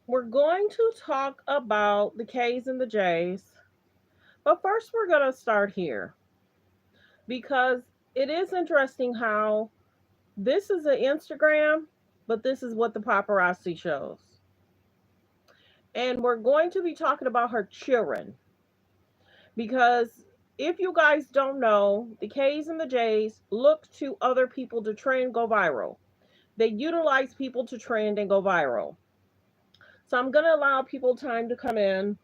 We're going to talk about the K's and the J's, but first we're going to start here because it is interesting how this is an Instagram, but this is what the paparazzi shows. And we're going to be talking about her children because if you guys don't know, the K's and the J's look to other people to trend, go viral. They utilize people to trend and go viral. So I'm going to allow people time to come in.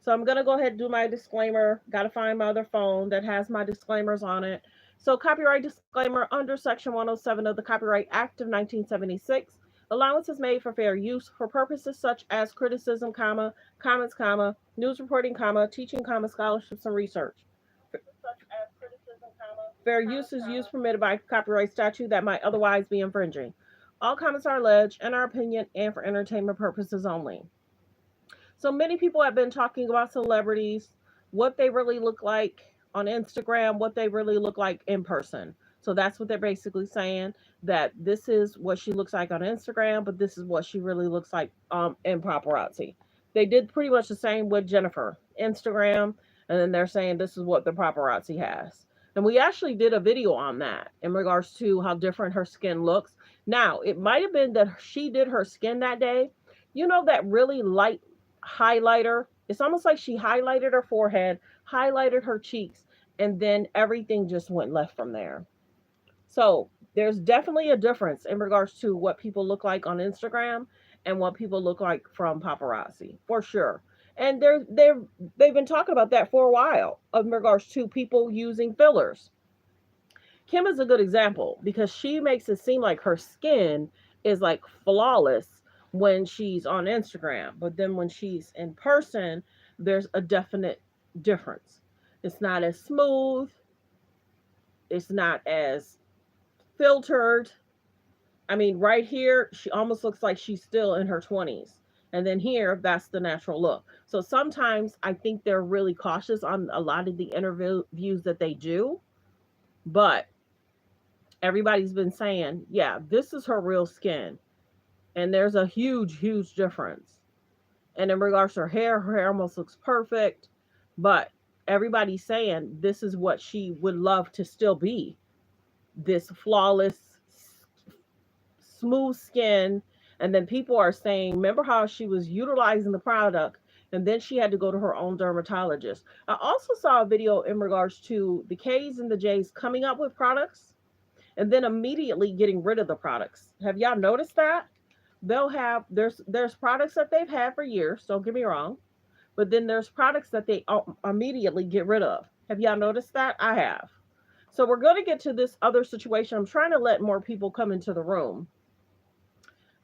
So I'm going to go ahead and do my disclaimer. Got to find my other phone that has my disclaimers on it. So copyright disclaimer under Section 107 of the Copyright Act of 1976. Allowance is made for fair use for purposes such as criticism, comments, news reporting, teaching, scholarships, and research. Fair use is use permitted by copyright statute that might otherwise be infringing. All comments are alleged in our opinion and for entertainment purposes only. So many people have been talking about celebrities, what they really look like on Instagram, what they really look like in person. So that's what they're basically saying, that this is what she looks like on Instagram, but this is what she really looks like in paparazzi. They did pretty much the same with Jennifer, Instagram, and then they're saying this is what the paparazzi has. And we actually did a video on that in regards to how different her skin looks. Now, it might have been that she did her skin that day. You know that really light highlighter. It's almost like she highlighted her forehead, highlighted her cheeks, and then everything just went left from there. So there's definitely a difference in regards to what people look like on Instagram and what people look like from paparazzi, for sure. And they've been talking about that for a while in regards to people using fillers. Kim is a good example because she makes it seem like her skin is like flawless when she's on Instagram, but then when she's in person, there's a definite difference. It's not as smooth, it's not as filtered. I mean, right here, she almost looks like she's still in her 20s. And then here, that's the natural look. So sometimes I think they're really cautious on a lot of the interviews that they do, but everybody's been saying, yeah, this is her real skin. And there's a huge difference. And in regards to her hair almost looks perfect. But everybody's saying this is what she would love to still be, this flawless, smooth skin. And then people are saying, remember how she was utilizing the product and then she had to go to her own dermatologist. I also saw a video in regards to the K's and the J's coming up with products and then immediately getting rid of the products. Have y'all noticed that? They'll have there's products that they've had for years, don't get me wrong, but then there's products that they immediately get rid of. Have y'all noticed that? I have. So we're going to get to this other situation. I'm trying to let more people come into the room.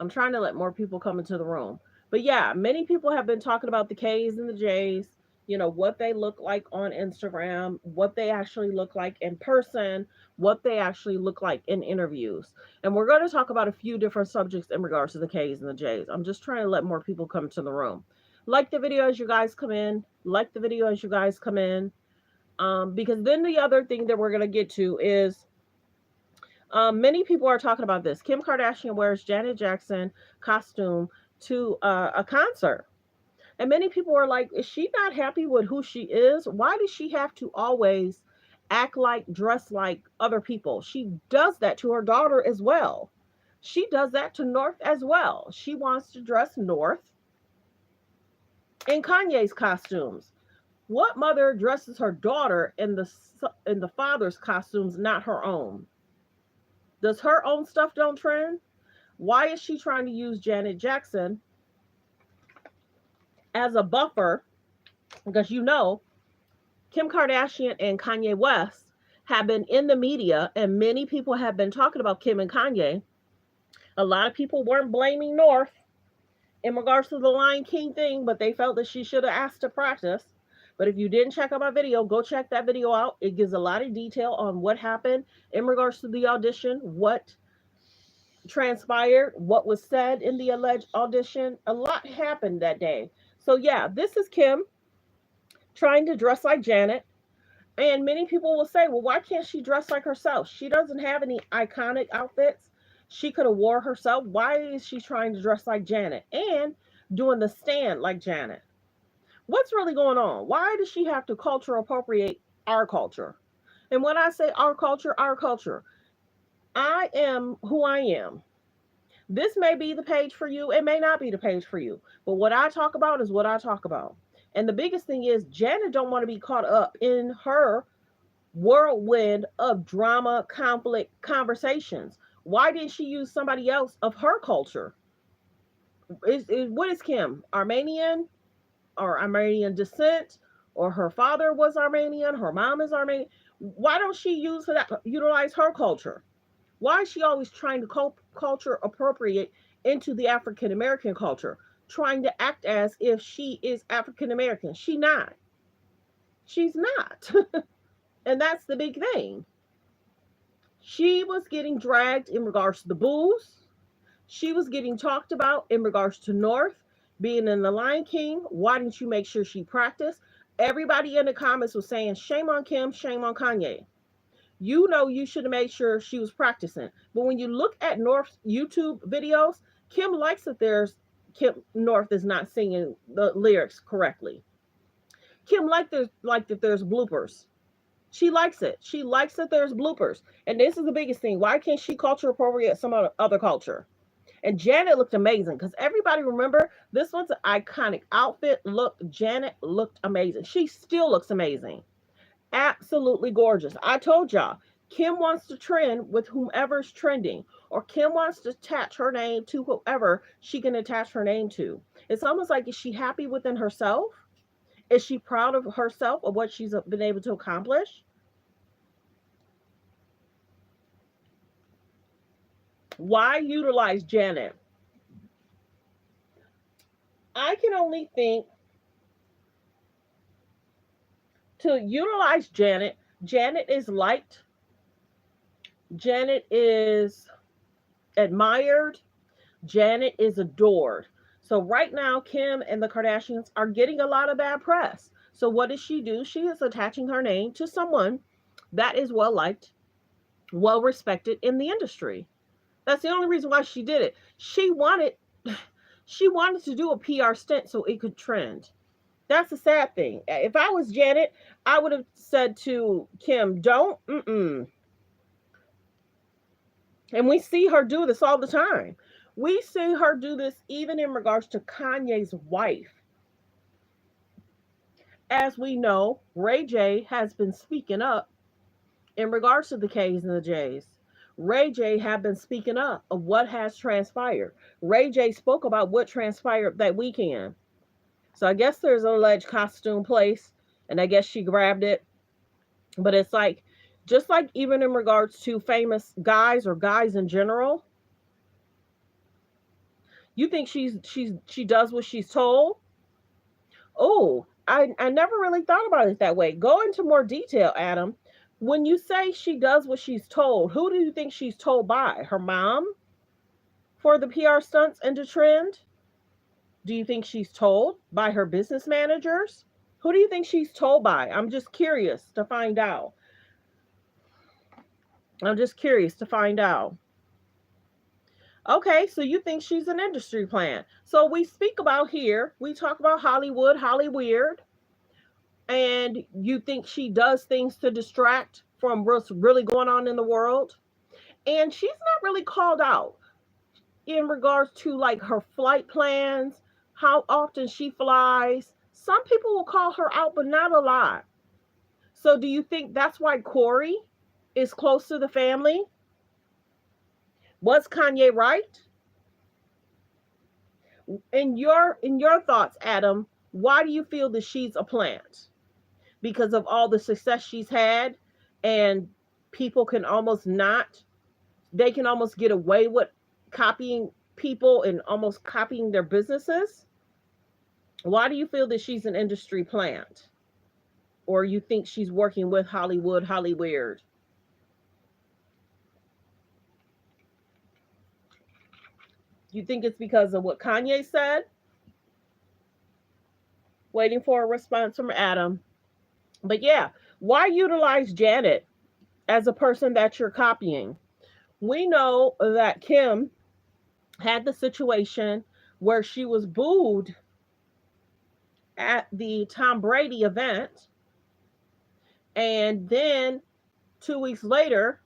I'm trying to let more people come into the room. But yeah, many people have been talking about the K's and the J's, what they look like on Instagram, what they actually look like in person, what they actually look like in interviews. And we're going to talk about a few different subjects in regards to the K's and the J's. I'm just trying to let more people come to the room. Like the video as you guys come in. Like the video as you guys come in. Because then the other thing that we're going to get to is many people are talking about this. Kim Kardashian wears Janet Jackson costume to a concert. And many people are like, is she not happy with who she is? Why does she have to always act like, dress like other people? She does that to her daughter as well. She does that to North as well. She wants to dress North in Kanye's costumes. What mother dresses her daughter in the father's costumes, not her own? Does her own stuff don't trend? Why is she trying to use Janet Jackson as a buffer? Because Kim Kardashian and Kanye West have been in the media and many people have been talking about Kim and Kanye. A lot of people weren't blaming North in regards to the Lion King thing, but they felt that she should have asked to practice. But if you didn't check out my video, go check that video out. It gives a lot of detail on what happened in regards to the audition, what transpired, what was said in the alleged audition. A lot happened that day. So yeah, this is Kim trying to dress like Janet. And many people will say, well, why can't she dress like herself? She doesn't have any iconic outfits she could have wore herself. Why is she trying to dress like Janet? And doing the stand like Janet. What's really going on? Why does she have to culture appropriate our culture? And when I say our culture, I am who I am. This may be the page for you, it may not be the page for you. But what I talk about is what I talk about. And the biggest thing is Janet don't want to be caught up in her whirlwind of drama, conflict, conversations. Why didn't she use somebody else of her culture? What is Kim? Armenian or Armenian descent? Or her father was Armenian, her mom is Armenian. Why don't she utilize her culture? Why is she always trying to culture appropriate into the African American culture, trying to act as if she is African American? She not. She's not. And that's the big thing. She was getting dragged in regards to the Bulls. She was getting talked about in regards to North being in the Lion King. Why didn't you make sure she practiced? Everybody in the comments was saying, shame on Kim, shame on Kanye. You know you should have made sure she was practicing. But when you look at North's YouTube videos, Kim likes that North is not singing the lyrics correctly. Kim likes that there's bloopers. She likes it. She likes that there's bloopers. And this is the biggest thing. Why can't she culture appropriate some other culture? And Janet looked amazing because everybody remember this one's an iconic outfit. Look, Janet looked amazing. She still looks amazing. Absolutely gorgeous. I told y'all, Kim wants to trend with whomever's trending, or Kim wants to attach her name to whoever she can attach her name to. It's almost like, is she happy within herself? Is she proud of herself, of what she's been able to accomplish? Why utilize Janet? I can only think to utilize Janet. Janet is liked. Janet is admired. Janet is adored. So right now, Kim and the Kardashians are getting a lot of bad press. So what does she do? She is attaching her name to someone that is well liked, well respected in the industry. That's the only reason why she did it. She wanted to do a PR stint so it could trend. That's the sad thing. If I was Janet, I would have said to Kim, don't. And we see her do this all the time. We see her do this even in regards to Kanye's wife. As we know, Ray J has been speaking up in regards to the K's and the J's. Ray J have been speaking up of what has transpired. Ray J spoke about what transpired that weekend. So I guess there's an alleged costume place, and I guess she grabbed it. But it's like, just like even in regards to famous guys or guys in general, you think she does what she's told? Oh, I never really thought about it that way. Go into more detail, Adam. When you say she does what she's told, who do you think she's told by? Her mom for the PR stunts and to trend? Do you think she's told by her business managers? Who do you think she's told by? I'm just curious to find out. I'm just curious to find out. Okay, so you think she's an industry plant. So we speak about here, we talk about Hollywood, Hollyweird, and you think she does things to distract from what's really going on in the world. And she's not really called out in regards to like her flight plans, how often she flies. Some people will call her out, but not a lot. So do you think that's why Corey is close to the family? Was Kanye right? In your thoughts, Adam, why do you feel that she's a plant? Because of all the success she's had, and people can almost not, they can almost get away with copying people and almost copying their businesses. Why do you feel that she's an industry plant? Or you think she's working with Hollywood, Hollyweird? You think it's because of what Kanye said? Waiting for a response from Adam. But yeah, why utilize Janet as a person that you're copying? We know that Kim had the situation where she was booed at the Tom Brady event. And then 2 weeks later,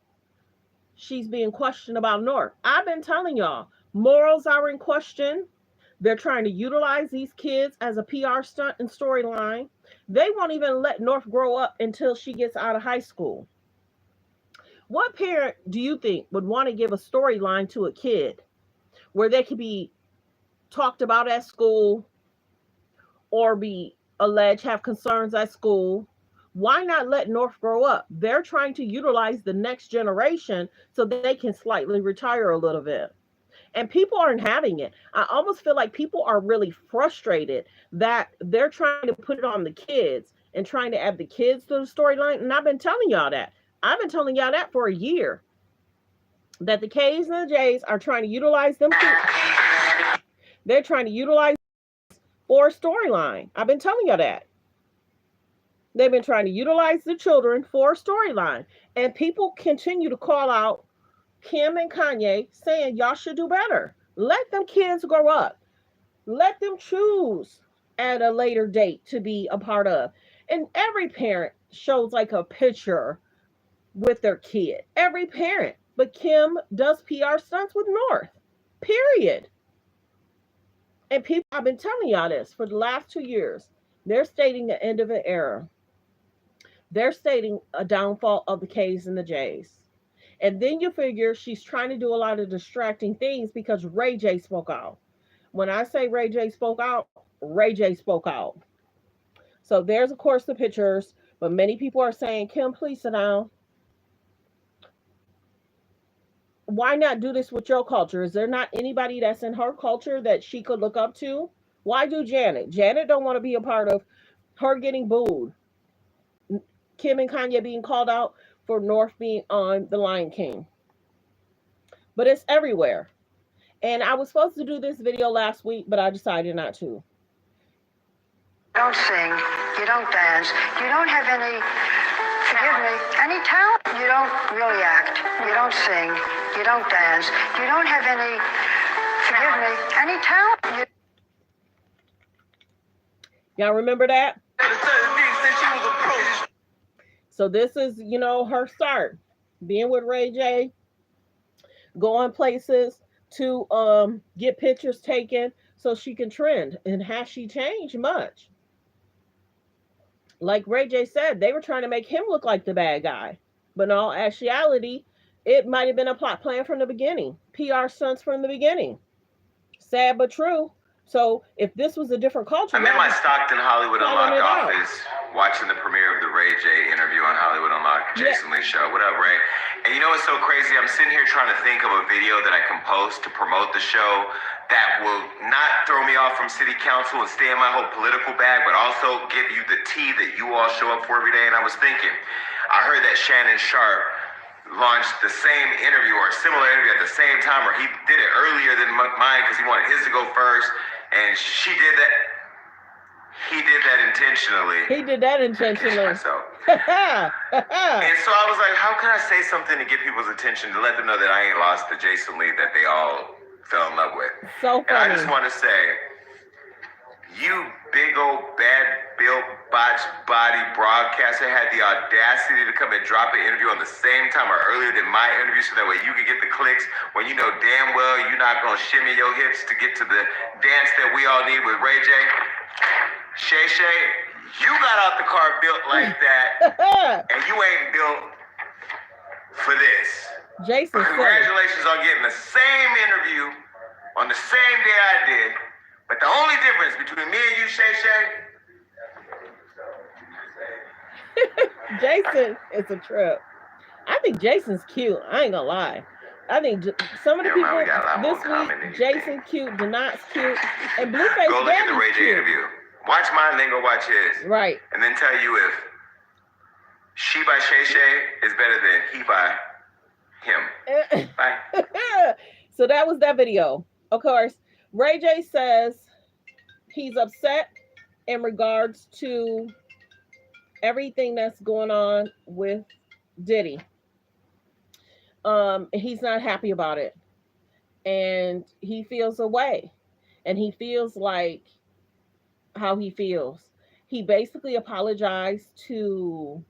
she's being questioned about North. I've been telling y'all, morals are in question. They're trying to utilize these kids as a PR stunt and storyline. They won't even let North grow up until she gets out of high school. What parent do you think would want to give a storyline to a kid where they could be talked about at school or be alleged have concerns at school? Why not let North grow up? They're trying to utilize the next generation so they can slightly retire a little bit. And people aren't having it. I almost feel like people are really frustrated that they're trying to put it on the kids and trying to add the kids to the storyline. And I've been telling y'all that. I've been telling y'all that for a year. That the K's and the J's are trying to utilize them. They're trying to utilize for a storyline. I've been telling y'all that. They've been trying to utilize the children for a storyline. And people continue to call out Kim and Kanye saying y'all should do better. Let them kids grow up. Let them choose at a later date to be a part of. And every parent shows like a picture with their kid. Every parent. But Kim does PR stunts with North. Period. And people, I've been telling y'all this for the last 2 years. They're stating the end of an era. They're stating a downfall of the K's and the J's. And then you figure she's trying to do a lot of distracting things because Ray J spoke out. When I say Ray J spoke out, Ray J spoke out. So there's, of course, the pictures. But many people are saying, Kim, please sit down. Why not do this with your culture? Is there not anybody that's in her culture that she could look up to? Why do Janet? Janet don't want to be a part of her getting booed. Kim and Kanye being called out for North being on The Lion King. But it's everywhere. And I was supposed to do this video last week, but I decided not to. Don't sing, you don't dance, you don't have any, forgive me, any talent. You don't really act, you don't sing, you don't dance, you don't have any, forgive me, any talent. Y'all remember that? So this is, her start. Being with Ray J, going places to get pictures taken so she can trend. And has she changed much? Like Ray J said, they were trying to make him look like the bad guy. But in all actuality, it might have been a plot plan from the beginning. PR stunts from the beginning. Sad but true. So if this was a different culture... I'm in my Stockton Hollywood Unlocked office watching the premiere of the Ray J interview on Hollywood Unlocked, Jason Lee show. What up, Ray? And you know what's so crazy? I'm sitting here trying to think of a video that I can post to promote the show that will not throw me off from city council and stay in my whole political bag, but also give you the tea that you all show up for every day. And I was thinking, I heard that Shannon Sharp launched the same interview or a similar interview at the same time, or he did it earlier than mine because he wanted his to go first. And she did that. He did that intentionally. He did that intentionally. And so I was like, how can I say something to get people's attention to let them know that I ain't lost the Jason Lee that they all fell in love with? So funny. And I just want to say, you big old bad built botched body broadcaster had the audacity to come and drop an interview on the same time or earlier than my interview so that way you could get the clicks when you know damn well you're not going to shimmy your hips to get to the dance that we all need with Ray J. Shay, you got out the car built like that and you ain't built for this. Jason, congratulations on getting the same interview on the same day I did. But the only difference between me and you, Shay, Jason is a trip. I think Jason's cute. I ain't gonna lie. I think some of the people this week, Jason cute, Denot's cute, and Blueface go look at the Ray J interview. Watch mine, then go watch his. Right. And then tell you if she by Shay is better than he by him. Bye. So that was that video. Of course, Ray J says he's upset in regards to everything that's going on with Diddy. He's not happy about it. And he feels a way. and he feels like how he feels. He basically apologized to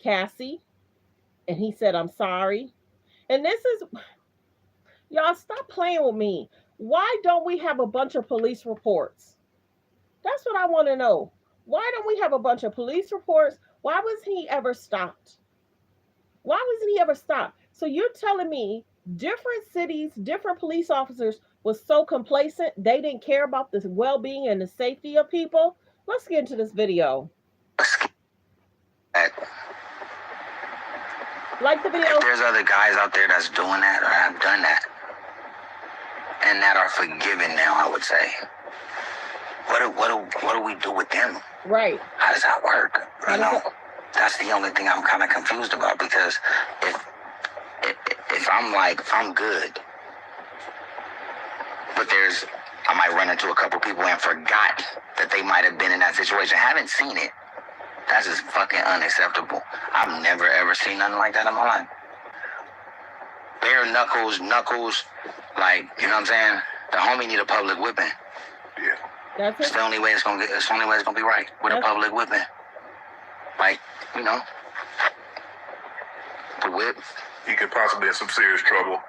Cassie, and he said, "I'm sorry." And this is, y'all, stop playing with me. Why don't we have a bunch of police reports? That's what I want to know. Why don't we have a bunch of police reports? Why was he ever stopped? Why wasn't he ever stopped? So you're telling me different cities, different police officers was so complacent they didn't care about the well-being and the safety of people? Let's get into this video. Like the video. If there's other guys out there that's doing that or have done that and that are forgiven now, I would say, what do we do with them? Right. How does that work? You know, that's the only thing I'm kind of confused about, because if I'm like, if I'm good, but I might run into a couple people and forgot that they might have been in that situation, haven't seen it. That's just fucking unacceptable. I've never ever seen nothing like that in my life. Bare knuckles, like, you know what I'm saying? The homie need a public whipping. Yeah. That's It's it. the only way it's gonna be right, with a public whipping. Like, you know, the whip. He could possibly have some serious trouble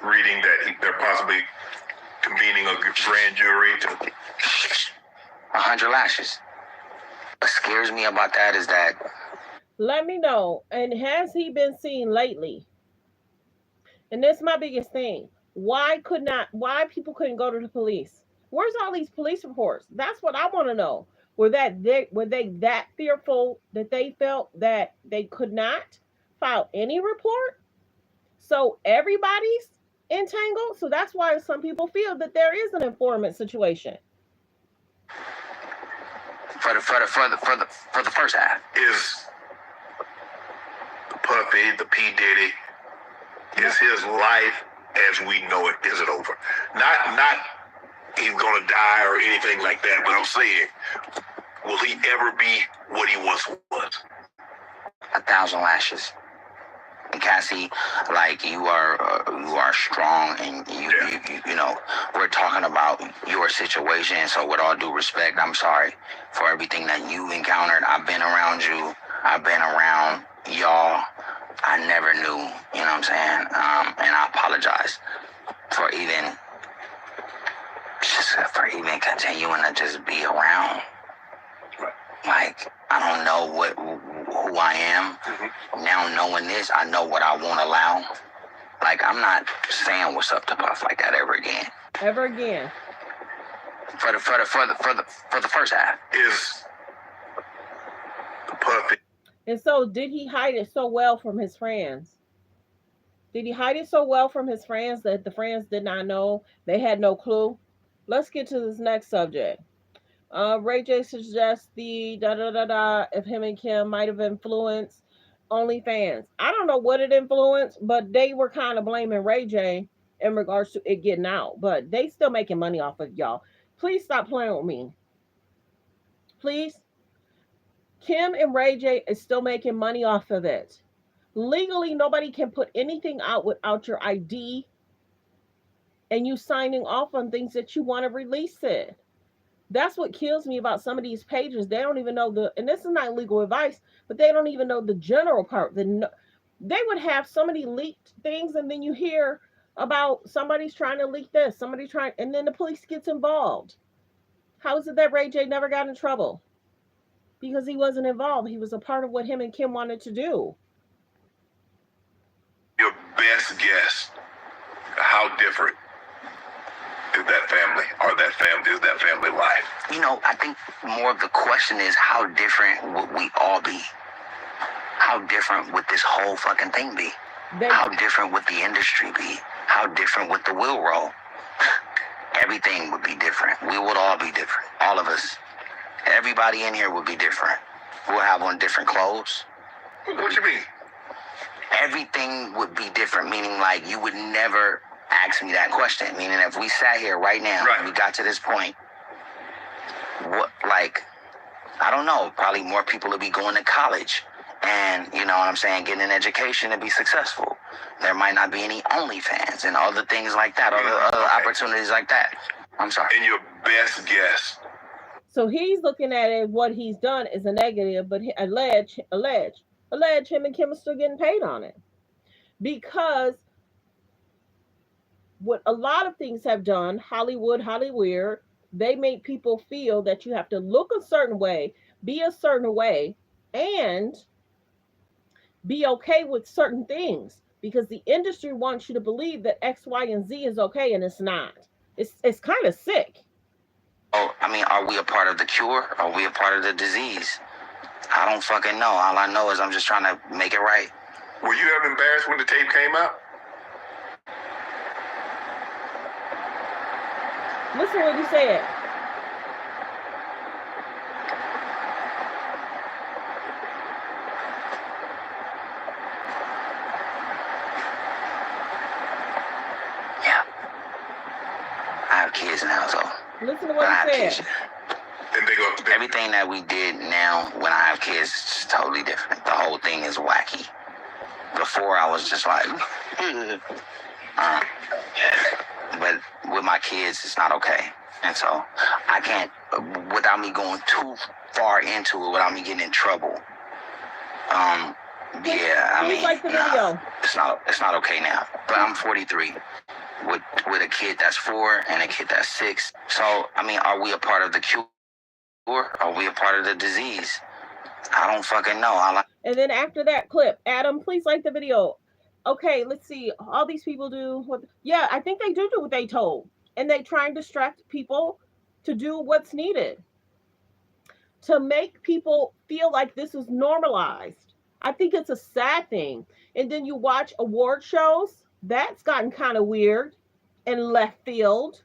reading that they're possibly convening a grand jury to 100 lashes. What scares me about that is that, Let me know. And has he been seen lately? And that's my biggest thing. Why people couldn't go to the police? Where's all these police reports? That's what I want to know. Were they that fearful that they felt that they could not file any report? So everybody's entangled. So that's why some people feel that there is an informant situation. for the first half. is the Puffy, the P. Diddy, is his life as we know it, is it over? Not he's gonna die or anything like that, but I'm saying, will he ever be what he once was? 1,000 lashes. And Cassie, like, you are strong, and you know, we're talking about your situation. So with all due respect, I'm sorry for everything that you've encountered. I've been around you. I've been around y'all. I never knew, you know what I'm saying? And I apologize for even continuing to just be around. Like, I don't know who I am. Mm-hmm. Now knowing this, I know what I won't allow. Like, I'm not saying what's up to Puff like that ever again. Ever again. For the first half. Is the Puffy. And so did he hide it so well from his friends? Did he hide it so well from his friends that the friends did not know? They had no clue? Let's get to this next subject. Ray J suggests the if him and Kim might have influenced OnlyFans. I don't know what it influenced, but they were kind of blaming Ray J in regards to it getting out. But they still making money off of y'all. Please stop playing with me. Please. Kim and Ray J is still making money off of it. Legally, nobody can put anything out without your ID and you signing off on things that you want to release it. That's what kills me about some of these pages. They don't even know and this is not legal advice, but they don't even know the general part. They would have so many leaked things, and then you hear about somebody's trying to leak this, and then the police gets involved. How is it that Ray J never got in trouble? Because he wasn't involved. He was a part of what him and Kim wanted to do. Your best guess, how different is that family life? You know, I think more of the question is, how different would we all be? How different would this whole fucking thing be? How different would the industry be? How different would the wheel roll? Everything would be different. We would all be different. All of us. Everybody in here would be different. We'll have on different clothes. What you mean? Everything would be different, meaning like you would never ask me that question. Meaning if we sat here right now, and we got to this point, what, like, I don't know, probably more people would be going to college and, you know what I'm saying, getting an education and be successful. There might not be any OnlyFans and other things like that, other opportunities like that. I'm sorry. And your best guess. So he's looking at it, what he's done is a negative, but allege him and Kim are still getting paid on it. Because what a lot of things have done, Hollywood, they make people feel that you have to look a certain way, be a certain way, and be okay with certain things, because the industry wants you to believe that X, Y, and Z is okay, and it's not. It's kind of sick. Oh, I mean, are we a part of the cure? Are we a part of the disease? I don't fucking know. All I know is I'm just trying to make it right. Were you ever embarrassed when the tape came out? Listen what he said. Yeah. I have kids in the household. Listen to what he said. And they go, Everything that we did now when I have kids is totally different. The whole thing is wacky. Before I was just like, but with my kids, it's not okay. And so I can't, without me going too far into it, without me getting in trouble. Yeah, I mean, like the video. It's not okay now. But I'm 43 with a kid that's 4 and a kid that's 6. So, I mean, are we a part of the cure? Are we a part of the disease? I don't fucking know. And then after that clip, Adam, please like the video. Okay, let's see. All these people do what? Yeah, I think they do what they told. And they try and distract people to do what's needed. To make people feel like this is normalized. I think it's a sad thing. And then you watch award shows. That's gotten kind of weird and left field.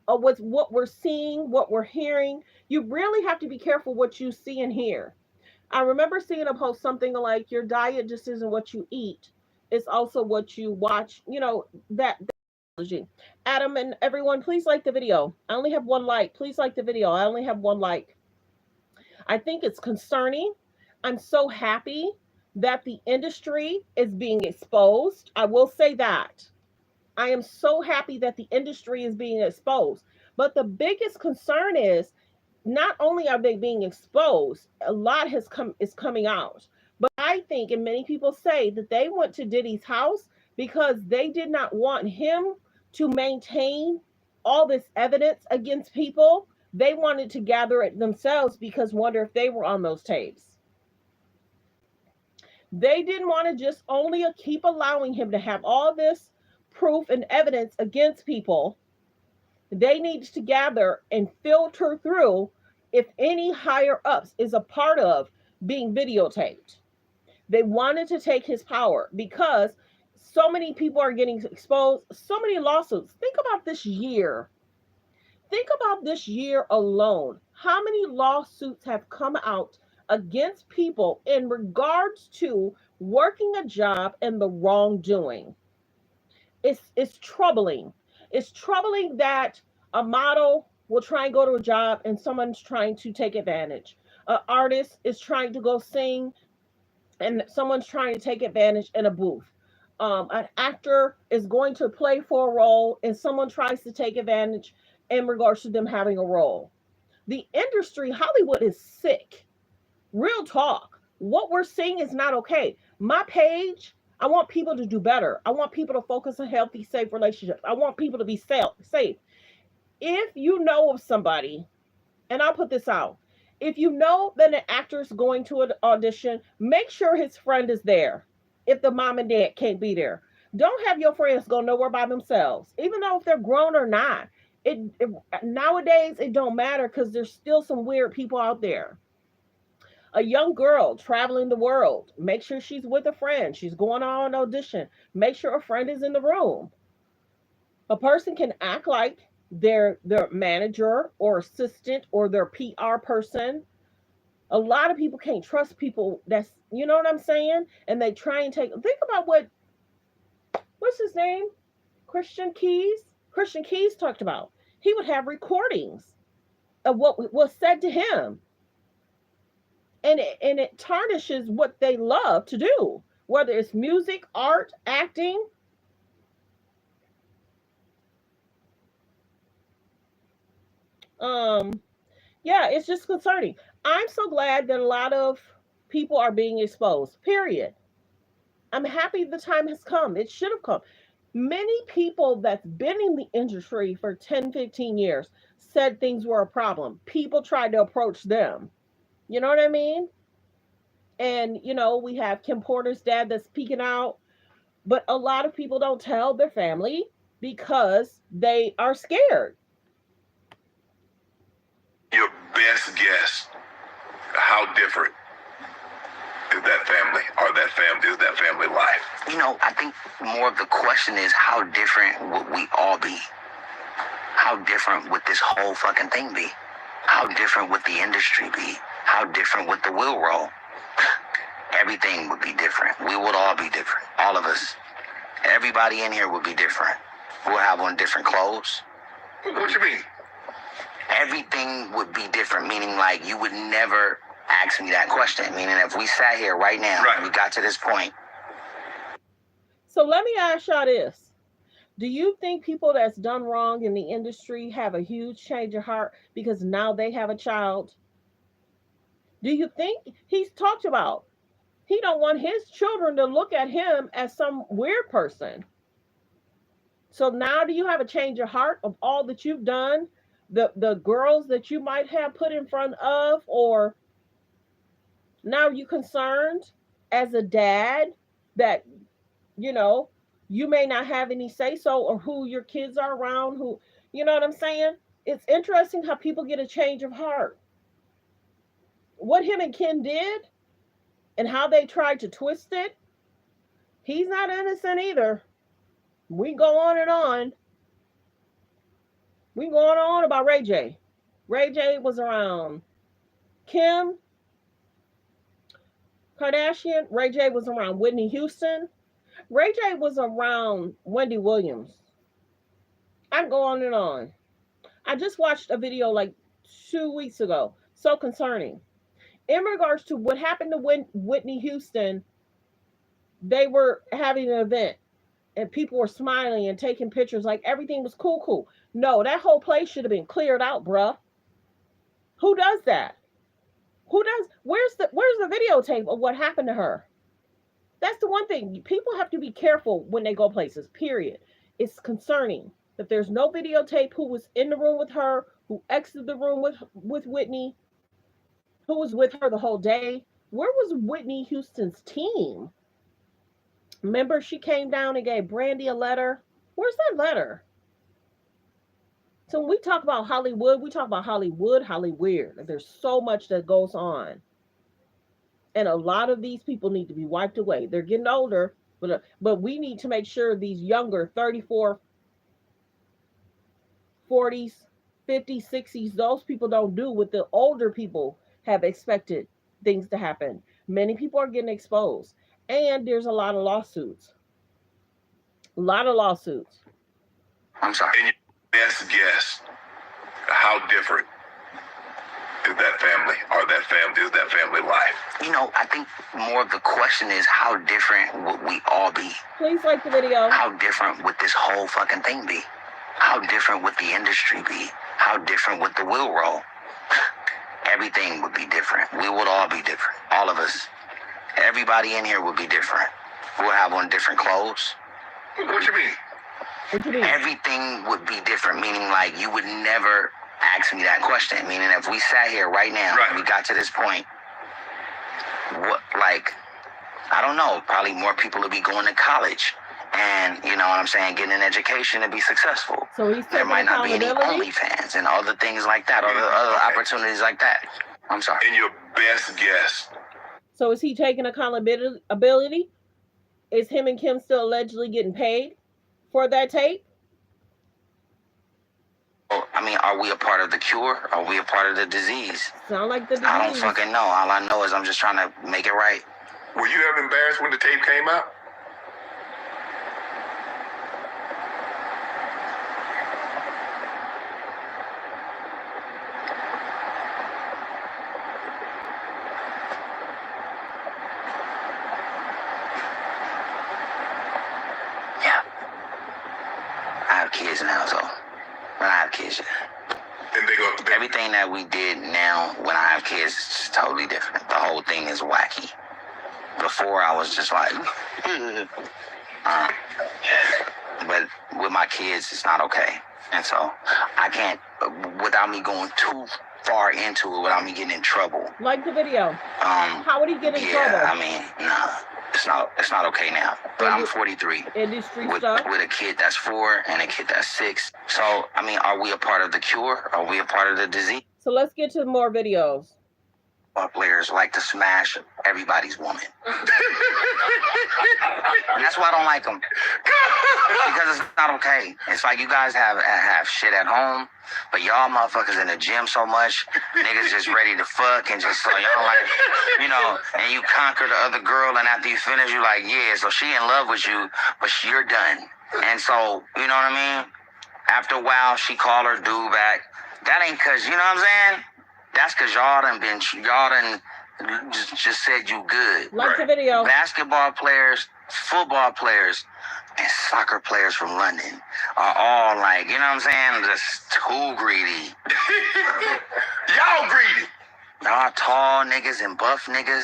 With what we're seeing, what we're hearing. You really have to be careful what you see and hear. I remember seeing a post something like, your diet just isn't what you eat. It's also what you watch. You know, that analogy. Adam and everyone, please like the video. I only have one like. Please like the video. I only have one like. I think it's concerning. I'm so happy that the industry is being exposed. I will say that. I am so happy that the industry is being exposed. But the biggest concern is not only are they being exposed, a lot is coming out. But I think, and many people say, that they went to Diddy's house because they did not want him to maintain all this evidence against people. They wanted to gather it themselves because wonder if they were on those tapes. They didn't want to just only keep allowing him to have all this proof and evidence against people. They needed to gather and filter through if any higher ups is a part of being videotaped. They wanted to take his power because so many people are getting exposed, so many lawsuits. Think about this year. Think about this year alone. How many lawsuits have come out against people in regards to working a job and the wrongdoing? It's troubling. It's troubling that a model will try and go to a job and someone's trying to take advantage. An artist is trying to go sing and someone's trying to take advantage in a booth. An actor is going to play for a role and someone tries to take advantage in regards to them having a role. The industry, Hollywood, is sick. Real talk. What we're seeing is not okay. My page, I want people to do better. I want people to focus on healthy, safe relationships. I want people to be safe. If you know of somebody, and I'll put this out, if you know that an actor is going to an audition, make sure his friend is there. If the mom and dad can't be there, don't have your friends go nowhere by themselves, even though if they're grown or not. Nowadays, it don't matter because there's still some weird people out there. A young girl traveling the world, make sure she's with a friend. She's going on an audition. Make sure a friend is in the room. A person can act like their manager or assistant or their PR person. A lot of people can't trust people. That's, you know what I'm saying? And they try and think about what's his name? Christian Keys talked about. He would have recordings of what was said to him. And it tarnishes what they love to do, whether it's music, art, acting. Yeah, it's just concerning. I'm so glad that a lot of people are being exposed. Period. I'm happy the time has come. It should have come. Many people that's been in the industry for 10, 15 years said things were a problem. People tried to approach them. You know what I mean? And, we have Kim Porter's dad that's speaking out, but a lot of people don't tell their family because they are scared. Your best guess, how different is that family, or is that family life? I think more of the question is, how different would we all be? How different would this whole fucking thing be? How different would the industry be? How different would the wheel roll? Everything would be different. We would all be different. All of us. Everybody in here would be different. We'll have on different clothes. What you mean? Everything would be different, meaning like you would never ask me that question. Meaning if we sat here right now, Right. We got to this point. So let me ask y'all this. Do you think people that's done wrong in the industry have a huge change of heart because now they have a child? Do you think he's talked about he don't want his children to look at him as some weird person? So now do you have a change of heart of all that you've done? The girls that you might have put in front of, or now you concerned as a dad that, you may not have any say so or who your kids are around, who, you know what I'm saying? It's interesting how people get a change of heart. What him and Ken did and how they tried to twist it, he's not innocent either. We go on and on. We going on about Ray J. Ray J was around Kim Kardashian. Ray J was around Whitney Houston. Ray J was around Wendy Williams. I go on and on. I just watched a video like 2 weeks ago. So concerning. In regards to what happened to Whitney Houston, they were having an event and people were smiling and taking pictures like everything was cool. No, that whole place should have been cleared out, bruh. Who does that? Where's the videotape of what happened to her? That's the one thing. People have to be careful when they go places, period. It's concerning that there's no videotape who was in the room with her, who exited the room with Whitney, who was with her the whole day. Where was Whitney Houston's team? Remember, she came down and gave Brandy a letter. Where's that letter? So when we talk about Hollywood, we talk about Hollywood. There's so much that goes on. And a lot of these people need to be wiped away. They're getting older, but we need to make sure these younger 34, 40s, 50s, 60s, those people don't do what the older people have expected things to happen. Many people are getting exposed. And there's a lot of lawsuits. I'm sorry. And your best guess, how different is that family, or is that family life? I think more of the question is, how different would we all be? Please like the video. How different would this whole fucking thing be? How different would the industry be? How different would the wheel roll? Everything would be different. We would all be different. All of us. Everybody in here would be different. We'll have on different clothes. What you mean? Everything would be different, meaning like you would never ask me that question. Meaning if we sat here right now, Right. And we got to this point, I don't know, probably more people would be going to college and, you know what I'm saying, getting an education to be successful. So he's There might not be any accountability? OnlyFans and other things like that, other opportunities like that. I'm sorry. And your best guess, So is he taking accountability? Is him and Kim still allegedly getting paid for that tape? I mean, are we a part of the cure? Are we a part of the disease? Sound like the disease. I don't fucking know. All I know is I'm just trying to make it right. were you ever embarrassed when the tape came out? Yeah. I have kids now, so I don't have kids yet. And they now, when I have kids, it's totally different. The whole thing is wacky. Before, I was just like, but with my kids, it's not okay. And so I can't, without me going too far into it, without me getting in trouble. Like the video. How would he get in trouble? Yeah, I mean, no, it's not okay now. But I'm 43 Industry with stuff. a kid that's 4 and a kid that's 6. So, I mean, are we a part of the cure? Are we a part of the disease? So let's get to more videos. Our players like to smash everybody's woman. And that's why I don't like them. Because it's not okay. It's like you guys have shit at home, but y'all motherfuckers in the gym so much, niggas just ready to fuck and just so y'all like, you know, and you conquer the other girl, and after you finish, you like, yeah, so she in love with you, but you're done. And so, you know what I mean? After a while, she call her dude back. That ain't cause, you know what I'm saying? That's cause y'all done just said you good. Like the video. Basketball players, football players, and soccer players from London are all like, you know what I'm saying? Just too greedy. Y'all greedy. Y'all tall niggas and buff niggas.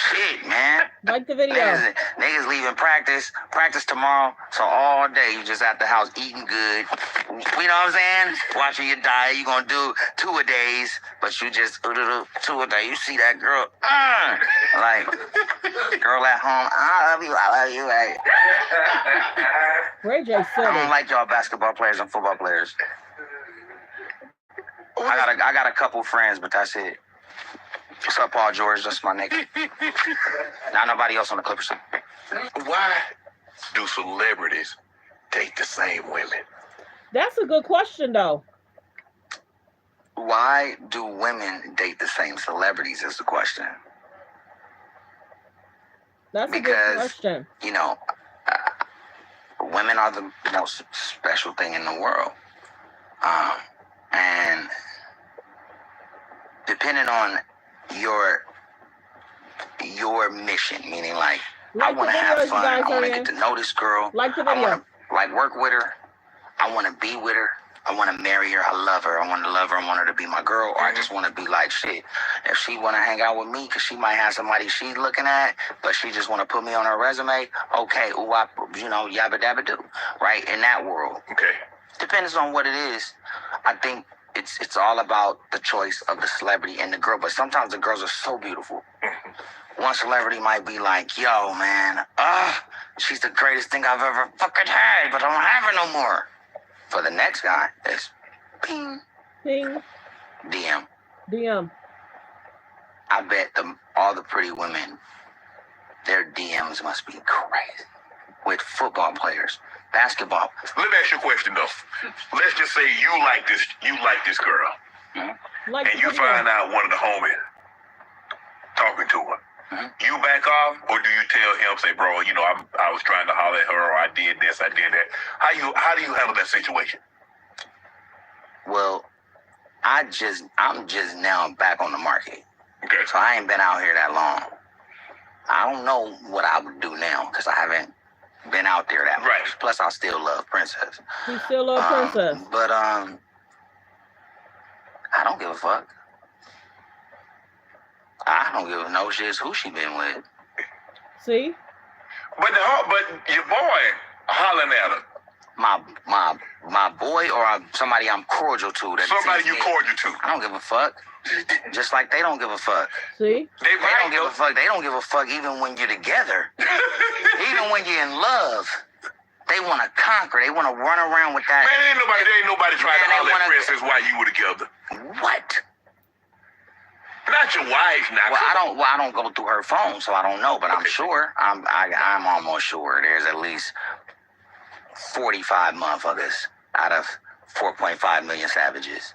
Shit, man. Like the video. Niggas leaving practice tomorrow, so all day you just at the house eating good. You know what I'm saying? Watching your diet. You gonna do 2 a days, but you just 2 a day. You see that girl, like girl at home. I love you. Hey. Ray J said I don't it. like y'all basketball players and football players. I got a couple friends, but that's it. What's up, Paul George? That's my nigga. Not nobody else on the Clippers. Why do celebrities date the same women? That's a good question, though. Why do women date the same celebrities is the question. That's a good Because, question. you know, women are the most special thing in the world. And depending on your mission, meaning like I want to have fun, I want to get to know this girl, Like the I video. want to like work with her, I want to be with her, I want to marry her, I love her, I want to love her, I want her to be my girl, or I just want to be like shit. If she want to hang out with me because she might have somebody she's looking at, but she just want to put me on her resume, okay, yabba dabba do, right? In that world. Okay. Depends on what it is. I think it's all about the choice of the celebrity and the girl, but sometimes the girls are so beautiful. One celebrity might be like, yo, man, she's the greatest thing I've ever fucking had, but I don't have her no more. For the next guy, it's ping, Ping. DM. I bet all the pretty women, their DMs must be crazy. With football players, basketball. Let me ask you a question though. Let's just say you like this girl, Like and the you video. find out one of the homies talking to her. You back off, or do you tell him, say, bro, you know, I was trying to holler at her, or I did this, I did that. How do you handle that situation? Well, I'm just now back on the market. Okay. So I ain't been out here that long. I don't know what I would do now because I haven't been out there that much. Right. Plus, I still love Princess. He still loves Princess. But I don't give a fuck. I don't give no shits who she been with. See? But your boy hollering at her. My boy or somebody I'm cordial to. Somebody you cordial to. I don't give a fuck. Just like they don't give a fuck. See? They don't give a fuck. They don't give a fuck even when you're together. Even when you're in love. They want to conquer. They want to run around with that. Man, there ain't nobody trying to holler at Princess while you were together. What? Not your wife, not Well, I don't go through her phone, so I don't know. But I'm sure. I'm almost sure there's at least 45 motherfuckers out of 4.5 million savages.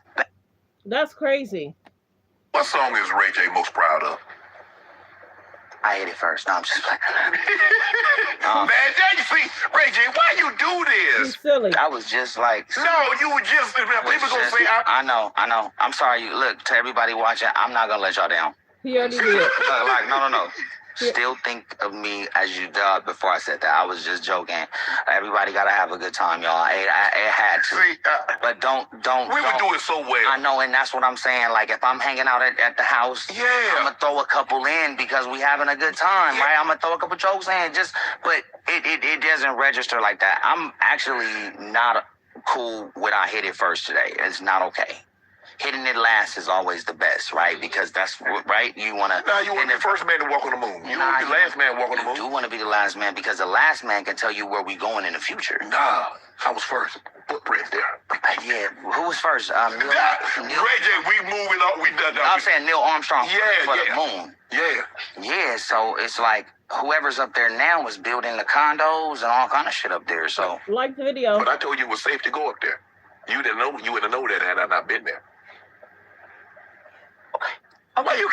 That's crazy. What song is Ray J most proud of? I hit it first. No, I'm just playing. Man, you see, Ray J, why you do this? He's silly. I was just like... No, you were just... People gonna say... I know. I'm sorry. Look, to everybody watching, I'm not going to let y'all down. He already did. Look, no. still think of me as you did before I said that. I was just joking. Everybody gotta have a good time, y'all. It had to. See, But don't. we would do it so well. I know, and that's what I'm saying. Like, if I'm hanging out at the house, Yeah. I'm gonna throw a couple in because we having a good time, right? I'm gonna throw a couple jokes in, but it doesn't register like that. I'm actually not cool when I hit it first today. It's not okay. Hitting it last is always the best, right? Because that's right. You wanna. Nah, you want to be the first man to walk on the moon. You want to be the last man walking on the You do moon. want to be the last man because the last man can tell you where we going in the future. Nah, I was first. Footprint there. Yeah, who was first? Neil. Ray J, we moving on. We done. I'm saying Neil Armstrong Yeah, for yeah. the moon. Yeah. Yeah, so it's like whoever's up there now is building the condos and all kind of shit up there. So Like the video. But I told you it was safe to go up there. You didn't know. You wouldn't know that had I not been there. Why you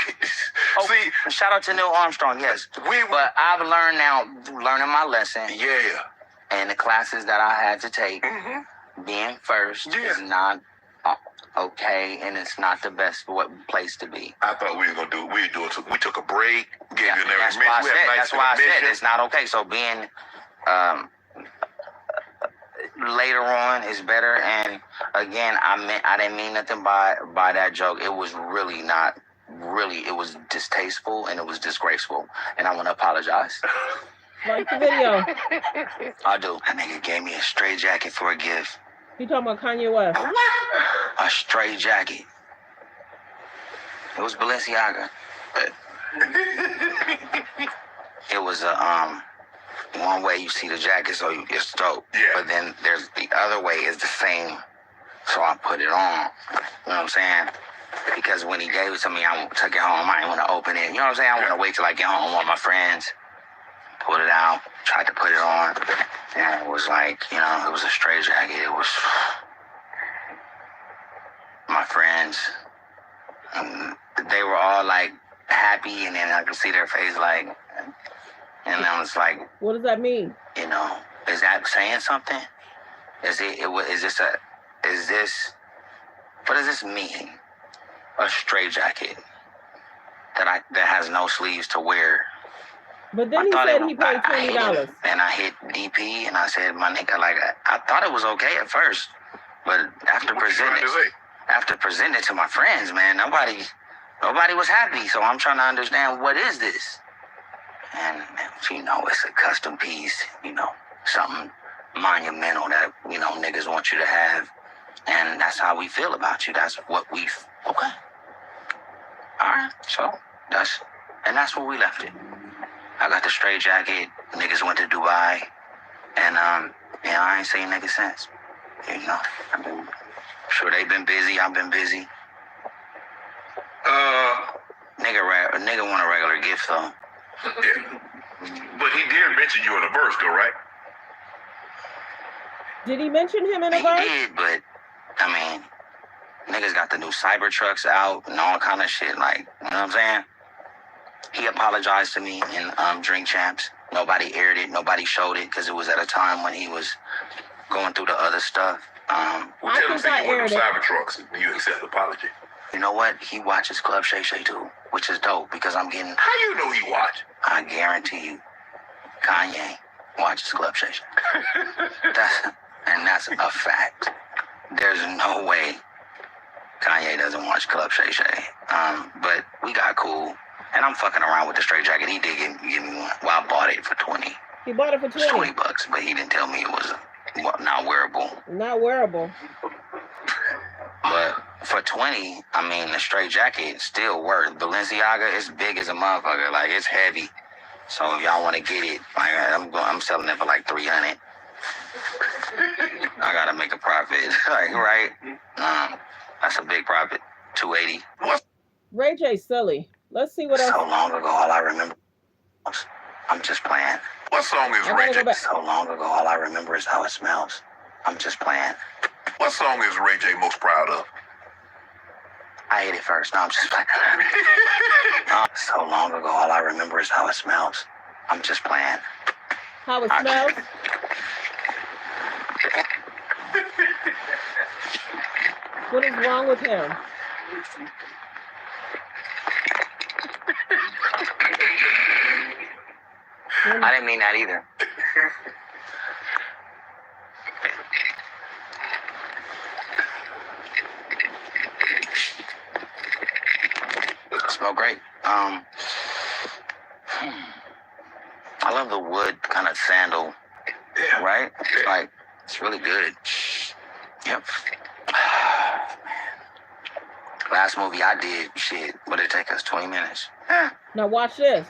see? shout out to Neil Armstrong, yes. We But I've learned now, learning my lesson, yeah. and the classes that I had to take, Mm-hmm. being first Yeah. is not okay, and it's not the best place to be. I thought we were gonna do. We do it. We took a break. Gave you an That's intermission. why I We said. had a nice That's why I said intermission. it's not okay. So being later on is better. And again, I didn't mean nothing by that joke. It was really not. Really, it was distasteful and it was disgraceful. And I want to apologize. Like the video. I do. That nigga gave me a straight jacket for a gift. You talking about Kanye West? A straight jacket. It was Balenciaga. But it was a one way you see the jacket, so it's dope. Yeah. But then there's the other way is the same, so I put it on. You know what I'm saying? Because when he gave it to me, I took it home. I didn't want to open it. You know what I'm saying? I want to wait till I get home with my friends. Pulled it out, tried to put it on, and it was like, you know, it was a straight jacket. It was my friends. They were all like happy, and then I could see their face like, and I was like, What does that mean? you know, is that saying something? Is this, what does this mean? A straight jacket that has no sleeves to wear. But then he said he paid $20. And I hit DP and I said, my nigga, like, I thought it was okay at first, but after presenting it to my friends, man, nobody was happy. So I'm trying to understand, what is this? And, you know, it's a custom piece, you know, something monumental that, you know, niggas want you to have. And that's how we feel about you. That's what okay. All right. So that's where we left it. I got the straight jacket. Niggas went to Dubai. And, yeah, I ain't seen niggas since. You know, sure they've been busy. I've been busy. Nigga want a regular gift, though. Yeah. But he did mention you in a verse, though, right? Did he mention him in a He verse? did, but, I mean, niggas got the new Cybertrucks out and all kind of shit, like, you know what I'm saying? He apologized to me in Drink Champs. Nobody aired it, nobody showed it, because it was at a time when he was going through the other stuff. Well, tell him that you went to Cybertrucks and you accept the apology. You know what? He watches Club Shay Shay too, which is dope, because I'm getting... How you know he watched? I guarantee you, Kanye watches Club Shay Shay. That's a fact. There's no way Kanye doesn't watch Club Shay Shay. But we got cool. And I'm fucking around with the straight jacket. He did give me one. Well, I bought it for 20. He bought it for It was $20, but he didn't tell me it was not wearable. Not wearable. But for 20, I mean, the straight jacket is still worth. Balenciaga is big as a motherfucker. Like, it's heavy. So if y'all want to get it, like, I'm selling it for like $300. I gotta make a profit, like, right? That's a big profit. $280. Ray J silly. Let's see what else. So long ago, all I remember. I'm just playing. What song is Ray J? So long ago, all I remember is how it smells. I'm just playing. What song is Ray J most proud of? I ate it first. No, I'm just playing. So long ago, all I remember is how it smells. I'm just playing. How it smells? What is wrong with him? I didn't mean that either. Smell great. I love the wood kind of sandal. Yeah. Right? Yeah. Like, it's really good. Yep. Last movie I did, shit, what did it take us? 20 minutes. Now watch this.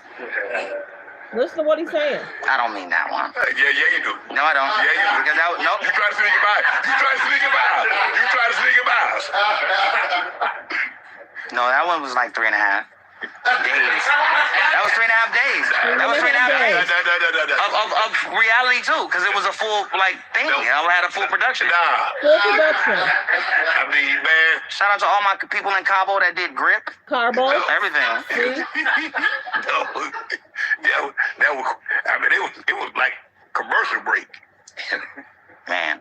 Listen to what he's saying. I don't mean that one. Yeah, you do. No, I don't. Yeah, you do. Because that, nope. You try to sneak it by. You try to sneak it by. You try to sneak it by us. No, that one was like 3.5 days. That was 3.5 days. That was 3.5 days. Of reality too, because it was a full like thing. No. I had a full production. Full production. I mean, man. Shout out to all my people in Cabo that did grip, Carbo. everything. See? No, that was. I mean, it was like commercial break. Man,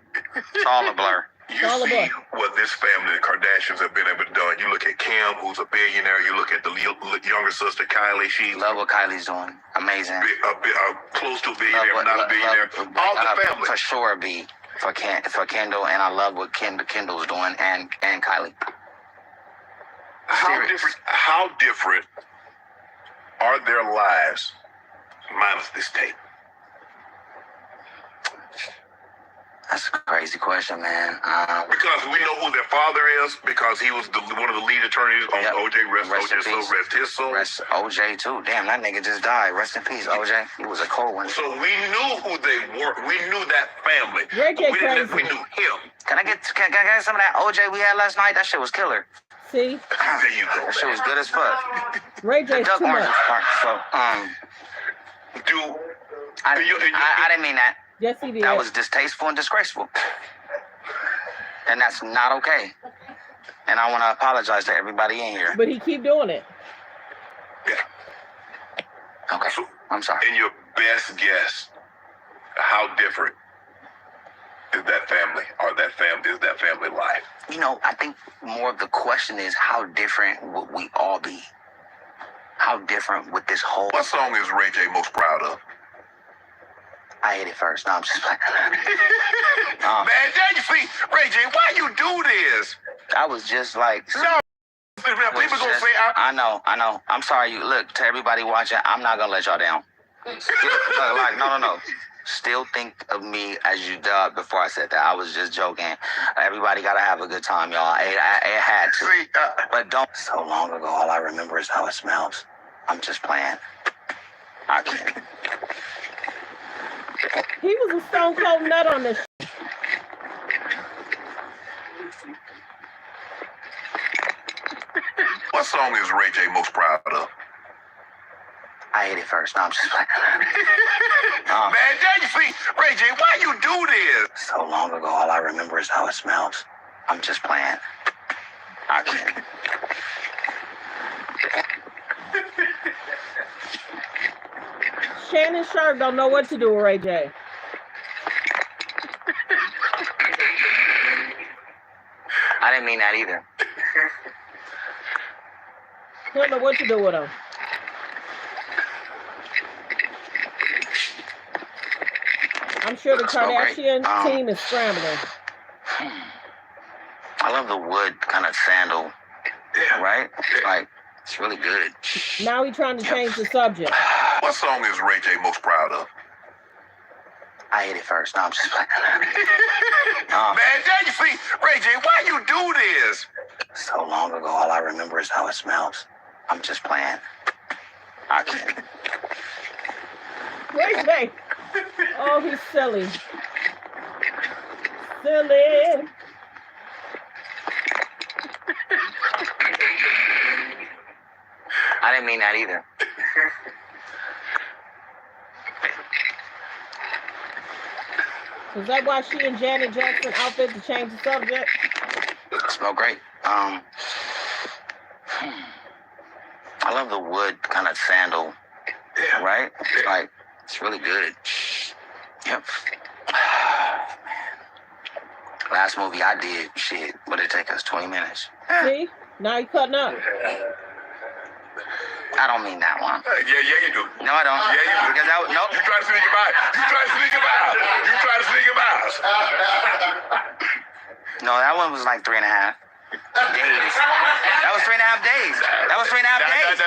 it's all a blur. You All see about. what this family, the Kardashians, have been able to do. You look at Kim, who's a billionaire. You look at the younger sister, Kylie. She's Love what Kylie's doing. Amazing. close to a billionaire, but not a billionaire. All the family. For sure, B for Kendall, and I love what Kendall's doing, and Kylie. How different are their lives minus this tape? That's a crazy question, man. Because we know who their father is, because he was one of the lead attorneys on Yep. OJ. Rest in OJ, so peace. rest his soul. Rest OJ too. Damn, that nigga just died. Rest in peace, OJ. He was a cold one. So we knew who they were. We knew that family. Ray J We crazy. knew him. Can I get some of that OJ we had last night? That shit was killer. See? There you go. That shit was good as fuck. Ray The J's duck too orange much. was part. So Do I And you- I didn't mean that. Yes, he did. That was distasteful and disgraceful. And that's not okay. And I want to apologize to everybody in here. But he keep doing it. yeah. Okay. I'm sorry. In your best guess, how different is that family, or is that family life? You know, I think more of the question is how different would we all be? How different would this whole... What song is Ray J most proud of? I hit it first. No, I'm just playing. Man, there you see, Ray J, why you do this? I was just like... No, people gonna say I know. I'm sorry. Look, to everybody watching, I'm not gonna let y'all down. No. Still think of me as you did before I said that. I was just joking. Everybody gotta have a good time, y'all. It had to. See, But don't... So long ago, all I remember is how it smells. I'm just playing. I can't. He was a stone cold nut on this. what song is Ray J most proud of? I hit it first. No, I'm just playing. Man, there you see, Ray J, why you do this? So long ago, all I remember is how it smells. I'm just playing. I can't. Shannon Sharp don't know what to do with Ray J. I didn't mean that either. He don't know what to do with him. I'm sure the Smell great. Kardashian team is scrambling. I love the wood kind of sandal, Yeah. right? Like, it's really good. Now he's trying to change the subject. What song is Ray J most proud of? I hit it first. No, I'm just playing. Man, there you see, Ray J, why you do this? So long ago, all I remember is how it smells. I'm just playing. I can't. Ray J. Oh, he's silly. Silly. I didn't mean that either. Is that why she and Janet Jackson outfit to change the subject? Smell great. I love the wood kind of sandal, Yeah. right? Like, it's really good. Yep. Last movie I did, shit, what did it take us? 20 minutes. See? Now he cutting up. I don't mean that one. Yeah, you do. No, I don't. Yeah, you do. Because nope. You try to sneak him out. You try to sneak him out. You try to sneak him out. No, that one was like 3.5 days. That was 3.5 days. That was 3.5 days.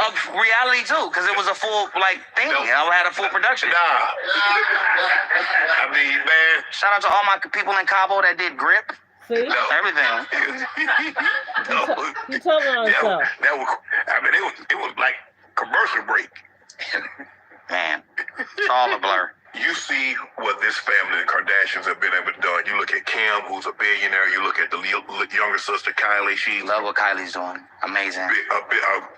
Of reality too, because it was a full thing. No. I had a full production. Nah. I mean, man. Shout out to all my people in Cabo that did grip. See? No. Everything. He told on himself. That was. I mean, it was like commercial break. Man, it's all a blur. You see what this family, the Kardashians, have been able to do. You look at Kim, who's a billionaire. You look at the younger sister, Kylie. She's Love what Kylie's doing. Amazing.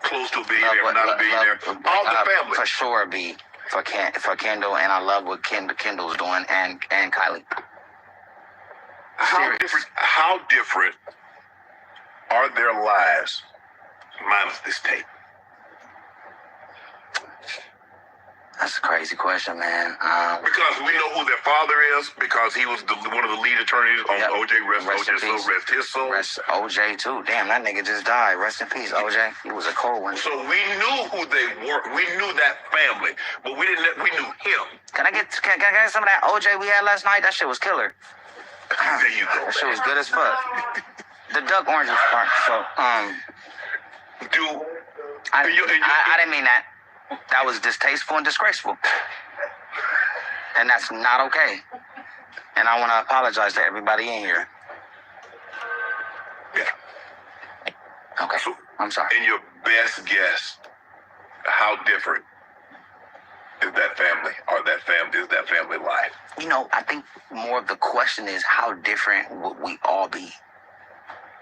Close to a billionaire, not a billionaire. All the family. For sure, B. For Kendall, and I love what Kendall's doing, and Kylie. How different are their lives minus this tape? That's a crazy question, man. Because we know who their father is, because he was one of the lead attorneys on OJ. Rest his soul. Rest OJ too. Damn, that nigga just died. Rest in peace, OJ. He was a cold one. So we knew who they were. We knew that family, but we didn't. We knew him. Can I get some of that OJ we had last night? That shit was killer. There you go. That shit was good as fuck. The duck oranges part. So I didn't mean that. That was distasteful and disgraceful. And that's not okay. And I want to apologize to everybody in here. Yeah. Okay. So, I'm sorry. in your best guess, how different is that family, or is that family life? You know, I think more of the question is, how different would we all be?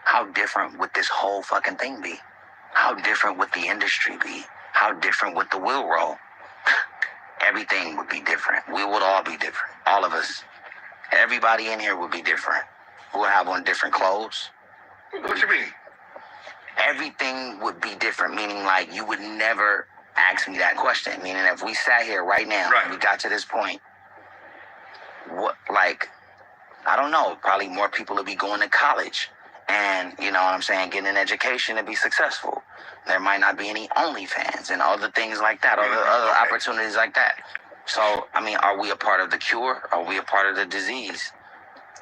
How different would this whole fucking thing be? How different would the industry be? How different would the wheel roll? Everything would be different. We would all be different. All of us. Everybody in here would be different. We would have on different clothes. What you mean? Everything would be different, meaning you would never ask me that question. Meaning if we sat here right now, right, and we got to this point, what, I don't know, probably more people would be going to college and, you know what I'm saying, getting an education to be successful. There might not be any OnlyFans and other things like that, other opportunities like that. So, I mean, are we a part of the cure? Are we a part of the disease?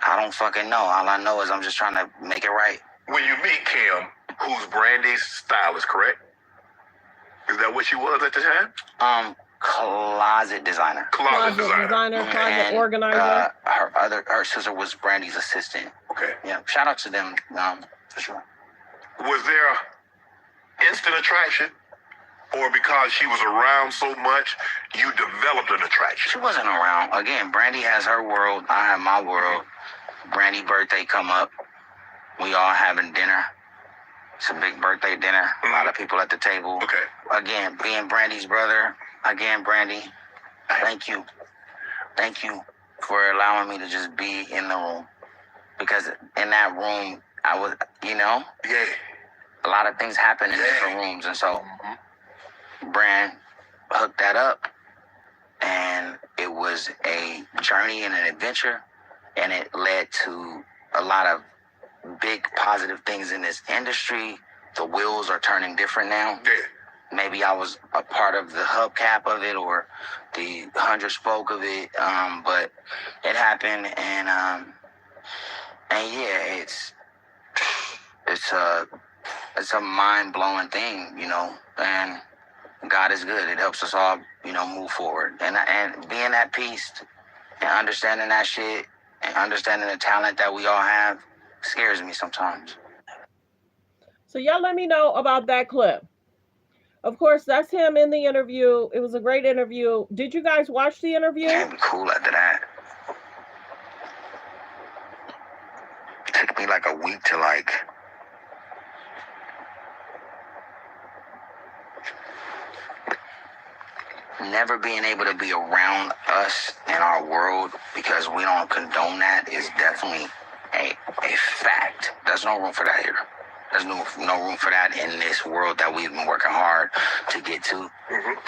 I don't fucking know. All I know is I'm just trying to make it right. When you meet Kim, who's Brandy's stylist, correct? Is that what she was at the time? Closet designer. Closet designer. Closet organizer. Her sister was Brandy's assistant. Okay. Yeah. Shout out to them, for sure. Was there instant attraction, or because she was around so much, you developed an attraction? She wasn't around. Again, Brandy has her world. I have my world. Brandy's birthday come up. We all having dinner. It's a big birthday dinner. A lot of people at the table. Okay. Again, being Brandy's brother. Again, Brandy, thank you. Thank you for allowing me to just be in the room. Because in that room, I was, Yeah. a lot of things happen in different rooms. And so, Brand hooked that up. And it was a journey and an adventure. And it led to a lot of big positive things in this industry. The wheels are turning different now. Yeah. Maybe I was a part of the hubcap of it or the 100 spoke of it, but it happened, and yeah, it's a mind blowing thing, and God is good. It helps us all, move forward, and being at peace and understanding that shit and understanding the talent that we all have scares me sometimes. So y'all let me know about that clip. Of course, that's him in the interview. It was a great interview. Did you guys watch the interview? Can't be cool after that. It took me like a week to never being able to be around us in our world because we don't condone that is definitely a fact. There's no room for that here. There's no room for that in this world that we've been working hard to get to,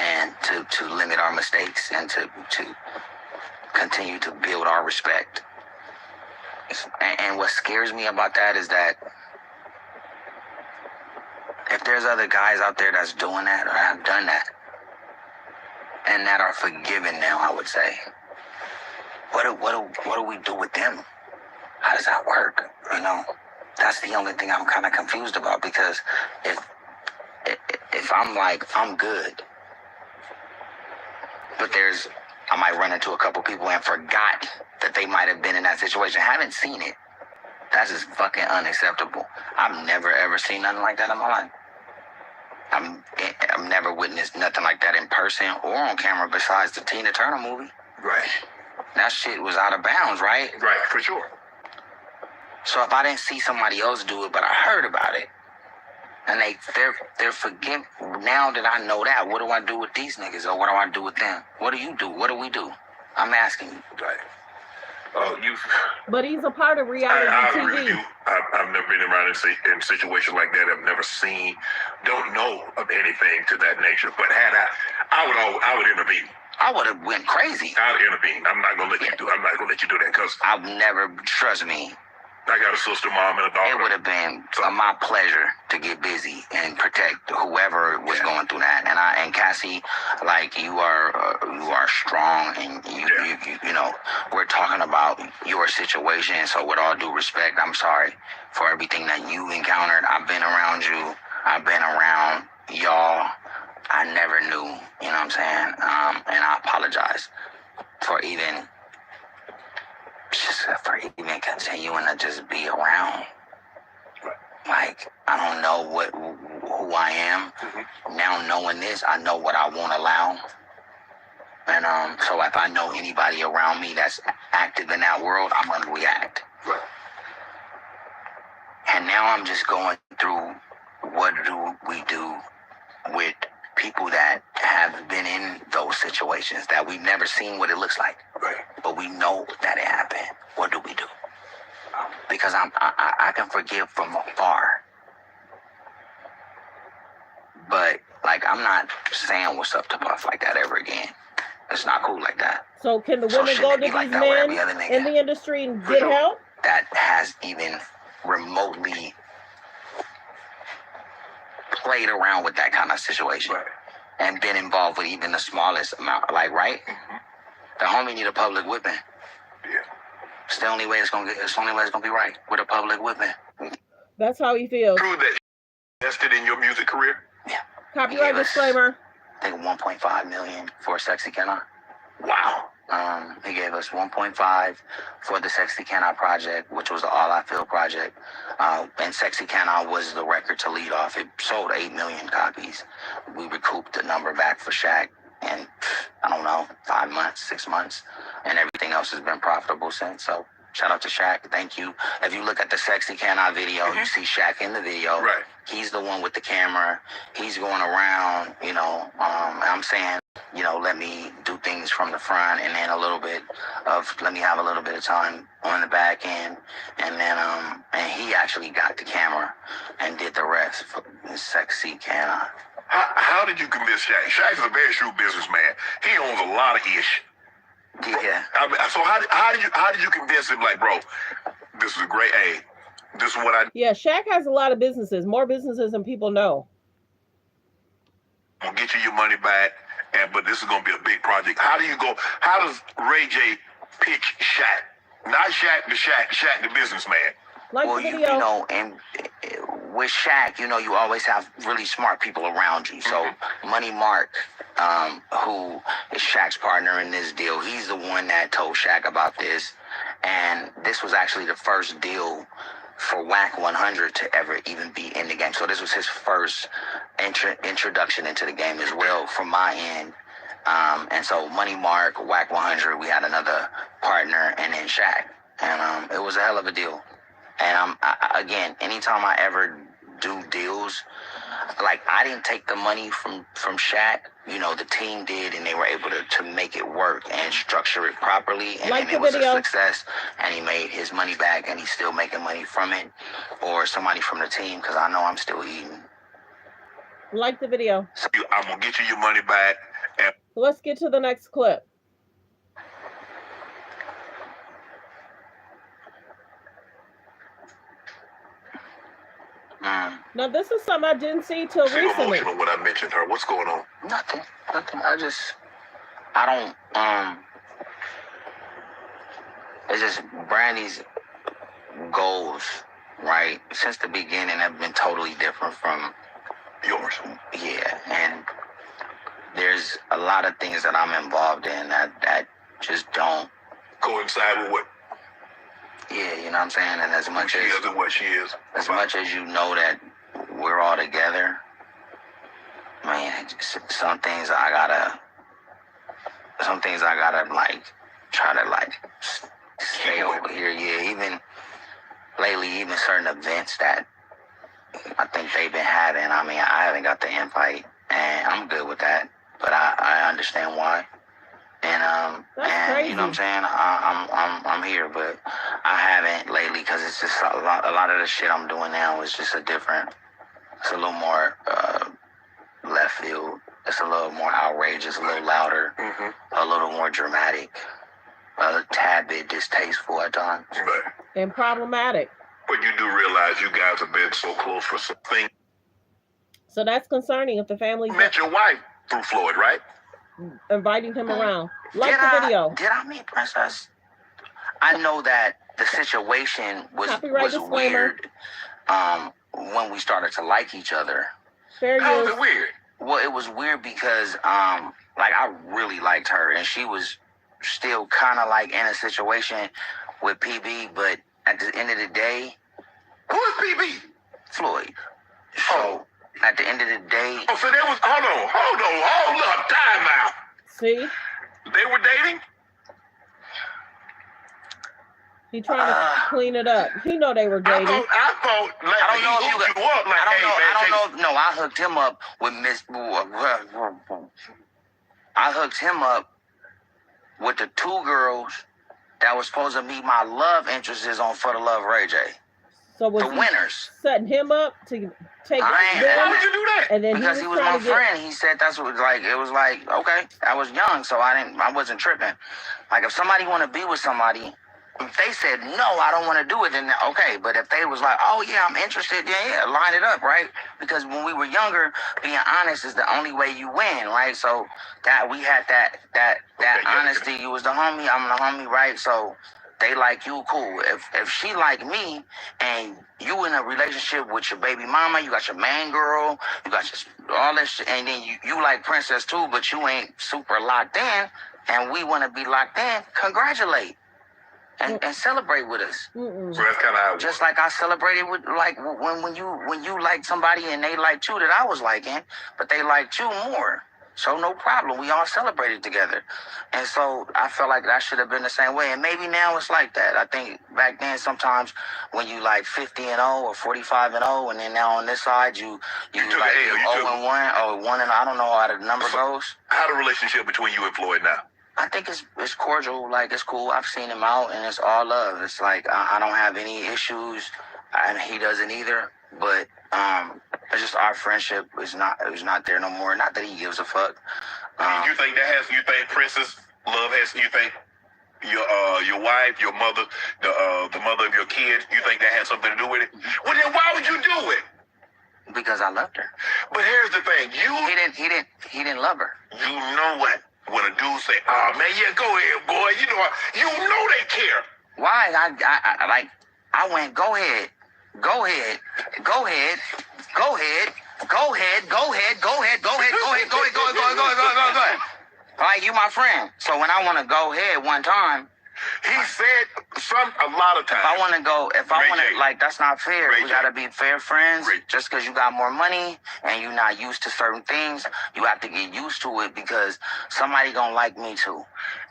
and to limit our mistakes and to continue to build our respect. And what scares me about that is that if if there's other guys out there that's doing that or have done that and that are forgiven now, I would say, what do we do with them? How does that work? You know, that's the only thing I'm kind of confused about, because if I'm like, I'm good, but I might run into a couple people and forgot that they might have been in that situation, haven't seen it. That's just fucking unacceptable. I've never ever seen nothing like that in my life. I've never witnessed nothing like that in person or on camera besides the Tina Turner movie. Right. That shit was out of bounds, right? Right, for sure. So if I didn't see somebody else do it, but I heard about it, and they're forgiven, now that I know that, what do I do with these niggas, or what do I do with them? What do you do? What do we do? I'm asking you. Right. Oh, But he's a part of reality I TV. agree with you. I've never been around in situations like that. I've never seen, don't know of anything to that nature. But I would intervene. I would have went crazy. I would intervene. I'm not gonna let you do that, because I've never, trust me, I got a sister, mom, and a daughter. it would have been my pleasure to get busy and protect whoever was going through that. And Cassie, like, you are strong, and you know, we're talking about your situation. So with all due respect, I'm sorry for everything that you encountered. I've been around you. I've been around y'all. I never knew, you know what I'm saying? And I apologize for even continuing to just be around. Like, I don't know who I am. Now knowing this, I know what I won't allow. And so if I know anybody around me that's active in that world, I'm gonna react. Right. And now I'm just going through, what do we do with people that have been in those situations that we've never seen what it looks like, Right. but we know that it happened. What do we do? Because I can forgive from afar, but like, I'm not saying what's up to Puff like that ever again. It's not cool like that. So can the So women shouldn't go it to be these like that with every other men nigga? in the industry and get help? That has even remotely played around with that kind of situation, Right. and been involved with even the smallest amount, like, right? The homie need a public whipping. Yeah. It's the only way it's gonna be right, with a public whipping. That's how he feels. True that invested in your music career. Yeah. Copyright disclaimer. I think 1.5 million for Sexy Can I. Wow. He gave us 1.5 for the Sexy Can I project, which was the All I Feel project. And Sexy Can I was the record to lead off. It sold 8 million copies. We recouped the number back for Shaq in, I don't know, 5 months, 6 months. And everything else has been profitable since. So shout out to Shaq. Thank you. If you look at the Sexy Can I video, you see Shaq in the video. Right. He's the one with the camera. He's going around, you know. I'm saying, you know, let me do things from the front, and then let me have a little bit of time on the back end. And then, and he actually got the camera and did the rest for the Sexy Can I. How did you convince Shaq? Shaq is a very shrewd businessman. He owns a lot of ish. Yeah. So how did you convince him, like, bro, this is a great aid. This is what I Yeah, Shaq has a lot of businesses, more businesses than people know. I'm gonna get you your money back, but this is gonna be a big project. How does Ray J pitch Shaq? Not Shaq the businessman. Like Well, the you video. know, and with Shaq, you know, you always have really smart people around you. So Money Mark, who is Shaq's partner in this deal, he's the one that told Shaq about this. And this was actually the first deal for WAC 100 to ever even be in the game. So this was his first introduction into the game as well from my end. And so Money Mark, WAC 100, we had another partner, and then Shaq. And it was a hell of a deal. And again, anytime I ever do deals, like, I didn't take the money from Shaq. You know, the team did, and they were able to make it work and structure it properly. And Like then the it was video. a success, and he made his money back, and he's still making money from it, or somebody from the team, because I know I'm still eating. Like the video. So I'm gonna get you your money back. And Let's get to the next clip. Now, this is something I didn't see till Seem recently. emotional when I mentioned her. What's going on? Nothing. I don't, it's just Brandy's goals, right, since the beginning have been totally different from Yours. Yeah, and there's a lot of things that I'm involved in that just don't Coincide with what yeah, you know what I'm saying? And as much she as is and what she is. much as you know that we're all together, man, some things I gotta like try to like stay over here. Yeah, even lately, even certain events that I think they've been having. I mean, I haven't got the invite, and I'm good with that. But I understand why. And That's crazy. you know what I'm saying? I'm here, but I haven't lately because it's just a lot of the shit I'm doing now is just it's a little more left field. It's a little more outrageous, a little louder, a little more dramatic, a tad bit distasteful at times. Right. And problematic. But you do realize you guys have been so close for something. So that's concerning if the family You met your wife through Floyd, right? inviting him around. Like Did the video. Did I meet Princess? I know that the situation was Copyright disclaimer. weird when we started to like each other. Fair How was use. it weird? Well, it was weird because like I really liked her and she was still kind of like in a situation with PB, but at the end of the day, Who is PB? Floyd. So at the end of the day, Oh, so there was, hold up, time out. See? They were dating? He trying to clean it up. He know they were dating. I thought like, I don't know he if you hooked got, you up like, I don't hey, know. man, I don't know. No, I hooked him up with I hooked him up with the two girls that was supposed to be my love interests on For the Love Ray J. So was The he winners. setting him up to take I ain't- them? Why would you do that? And then Because he was my trying to get, friend. He said that's what it was like, okay, I was young, so I wasn't tripping. Like if somebody want to be with somebody, if they said no, I don't want to do it, then okay. But if they was like, oh yeah, I'm interested, yeah, line it up, right? Because when we were younger, being honest is the only way you win, right? So that we had that honesty. You was the homie, I'm the homie, right? So they like you, cool. If she like me and you in a relationship with your baby mama, you got your main girl, you got your all this shit, and then you like Princess too, but you ain't super locked in, and we want to be locked in, congratulate and celebrate with us. mm-mm. So that's kind of how it was. Just like I celebrated with like when you like somebody and they liked you that I was liking, but they liked you more. So no problem. We all celebrated together. And so I felt like that should have been the same way. And maybe now it's like that. I think back then sometimes when you like 50-0 or 45-0, and then now on this side you took like an L. You 0-1 or 1 and I don't know how the number goes. How the relationship between you and Floyd now? I think it's cordial, like it's cool. I've seen him out and it's all love. It's like I don't have any issues and he doesn't either. But it's just our friendship is not there no more. Not that he gives a fuck. You think Princess Love has, you think your wife, your mother, the mother of your kids, you think that has something to do with it? Well then why would you do it? Because I loved her. But here's the thing, He didn't love her. you know what? When a dude say, oh man, yeah, go ahead, boy, you know they care. Why? I went, go ahead. Like you my friend. So when I want to go ahead one time, He said a lot of times. if I want to, like, that's not fair. Ray We J. got to be fair friends. Ray. Just because you got more money and you're not used to certain things, you have to get used to it because somebody gonna like me too.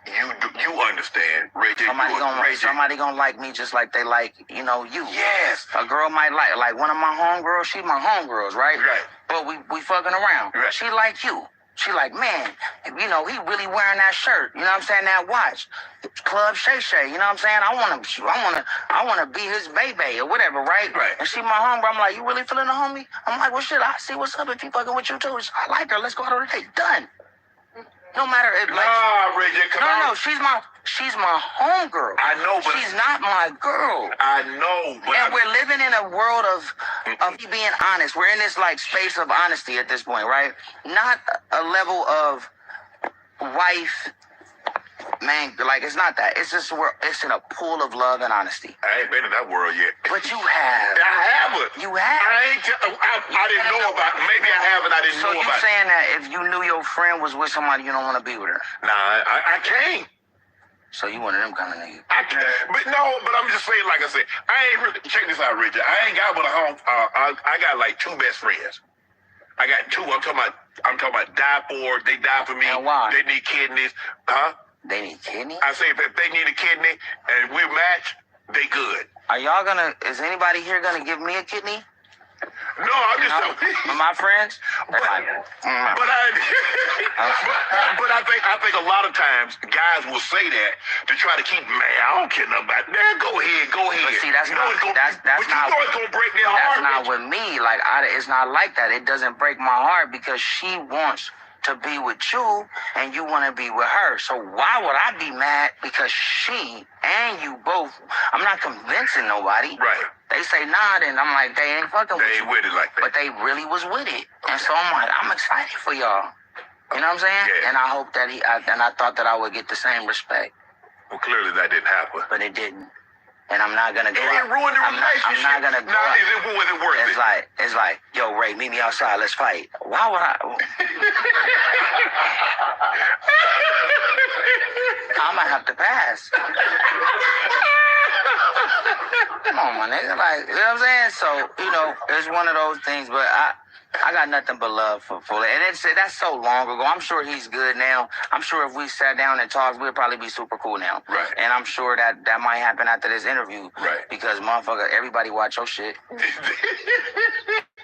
You understand, Ray J. Somebody gonna like me just like they like, you. Yes. A girl might like one of my homegirls. She my homegirls, right? Right. But we fucking around. Right. She like you. She like, man, he really wearing that shirt. You know what I'm saying? That watch, Club Shay. You know what I'm saying? I wanna be his baby or whatever, right? Right. And she my homegirl. I'm like, you really feeling the homie? I'm like, well, shit, I see what's up if he fucking with you too. I like her. Let's go out on a date. Done. No matter if like. Nah, Reggie, come on. No, she's my homegirl. I know, but she's not my girl. I know, but and we're living in a world of being honest. We're in this like space of honesty at this point, right? Not a level of wife, man. Like it's not that. It's just it's in a pool of love and honesty. I ain't been in that world yet. But you have. I haven't. You have. I didn't know about it. Maybe I have and I didn't know about it. So you saying that if you knew your friend was with somebody, you don't want to be with her? Nah, I can't. So you one of them kind of niggas. I can't. But I'm just saying, like I said, I ain't really, check this out, Richard. I ain't got but a home, I got like 2 best friends. I got 2. I'm talking about die for, they die for me. And why? They need kidneys. Huh? They need kidneys? I say if they need a kidney and we match, they good. Are is anybody here gonna give me a kidney? No, I'm just my friends. But I think a lot of times guys will say that to try to keep I don't care nothing about that. Go ahead. But see, that's not it's gonna break their heart. That's not Richard. with me. Like it's not like that. It doesn't break my heart because she wants to be with you and you want to be with her. So why would I be mad because she and you both? I'm not convincing nobody. Right. They say nah, then I'm like, they ain't fucking with you. They ain't with it like that. But they really was with it. And so I'm like, I'm excited for y'all. You know what I'm saying? Yeah. And I hope that I thought that I would get the same respect. Well, clearly that didn't happen. But it didn't. And I'm not gonna go. It ruined the relationship. I'm not gonna go. Was it worth it? It's like, yo, Ray, meet me outside. Let's fight. Why would I? I might have to pass. Come on, my nigga. Like, you know what I'm saying? So, it's one of those things. But I got nothing but love for Fuller. And that's so long ago. I'm sure he's good now. I'm sure if we sat down and talked, we'd probably be super cool now. Right. And I'm sure that might happen after this interview. Right. Because, motherfucker, everybody watch your shit.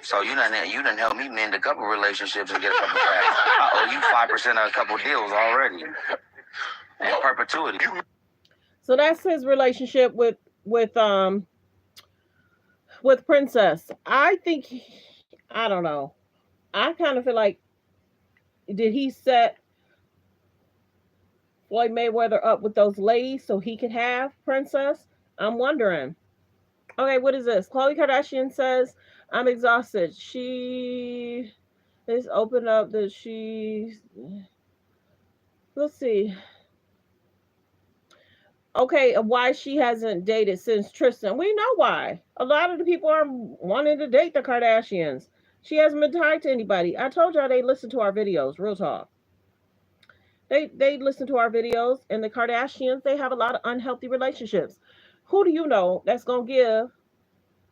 So you done helped me mend a couple relationships and get a couple cracks. I owe you 5% of a couple deals already. In perpetuity. So that's his relationship with Princess. I think I don't know. I kind of feel like, did he set Floyd Mayweather up with those ladies so he could have Princess? I'm wondering. Okay, what is this? Khloe Kardashian says, I'm exhausted. She is open up that let's see. Okay, why she hasn't dated since Tristan. We know why. A lot of the people are wanting to date the Kardashians. She hasn't been tied to anybody. I told y'all they listen to our videos. Real talk. They listen to our videos, and the Kardashians, they have a lot of unhealthy relationships. Who do you know that's going to give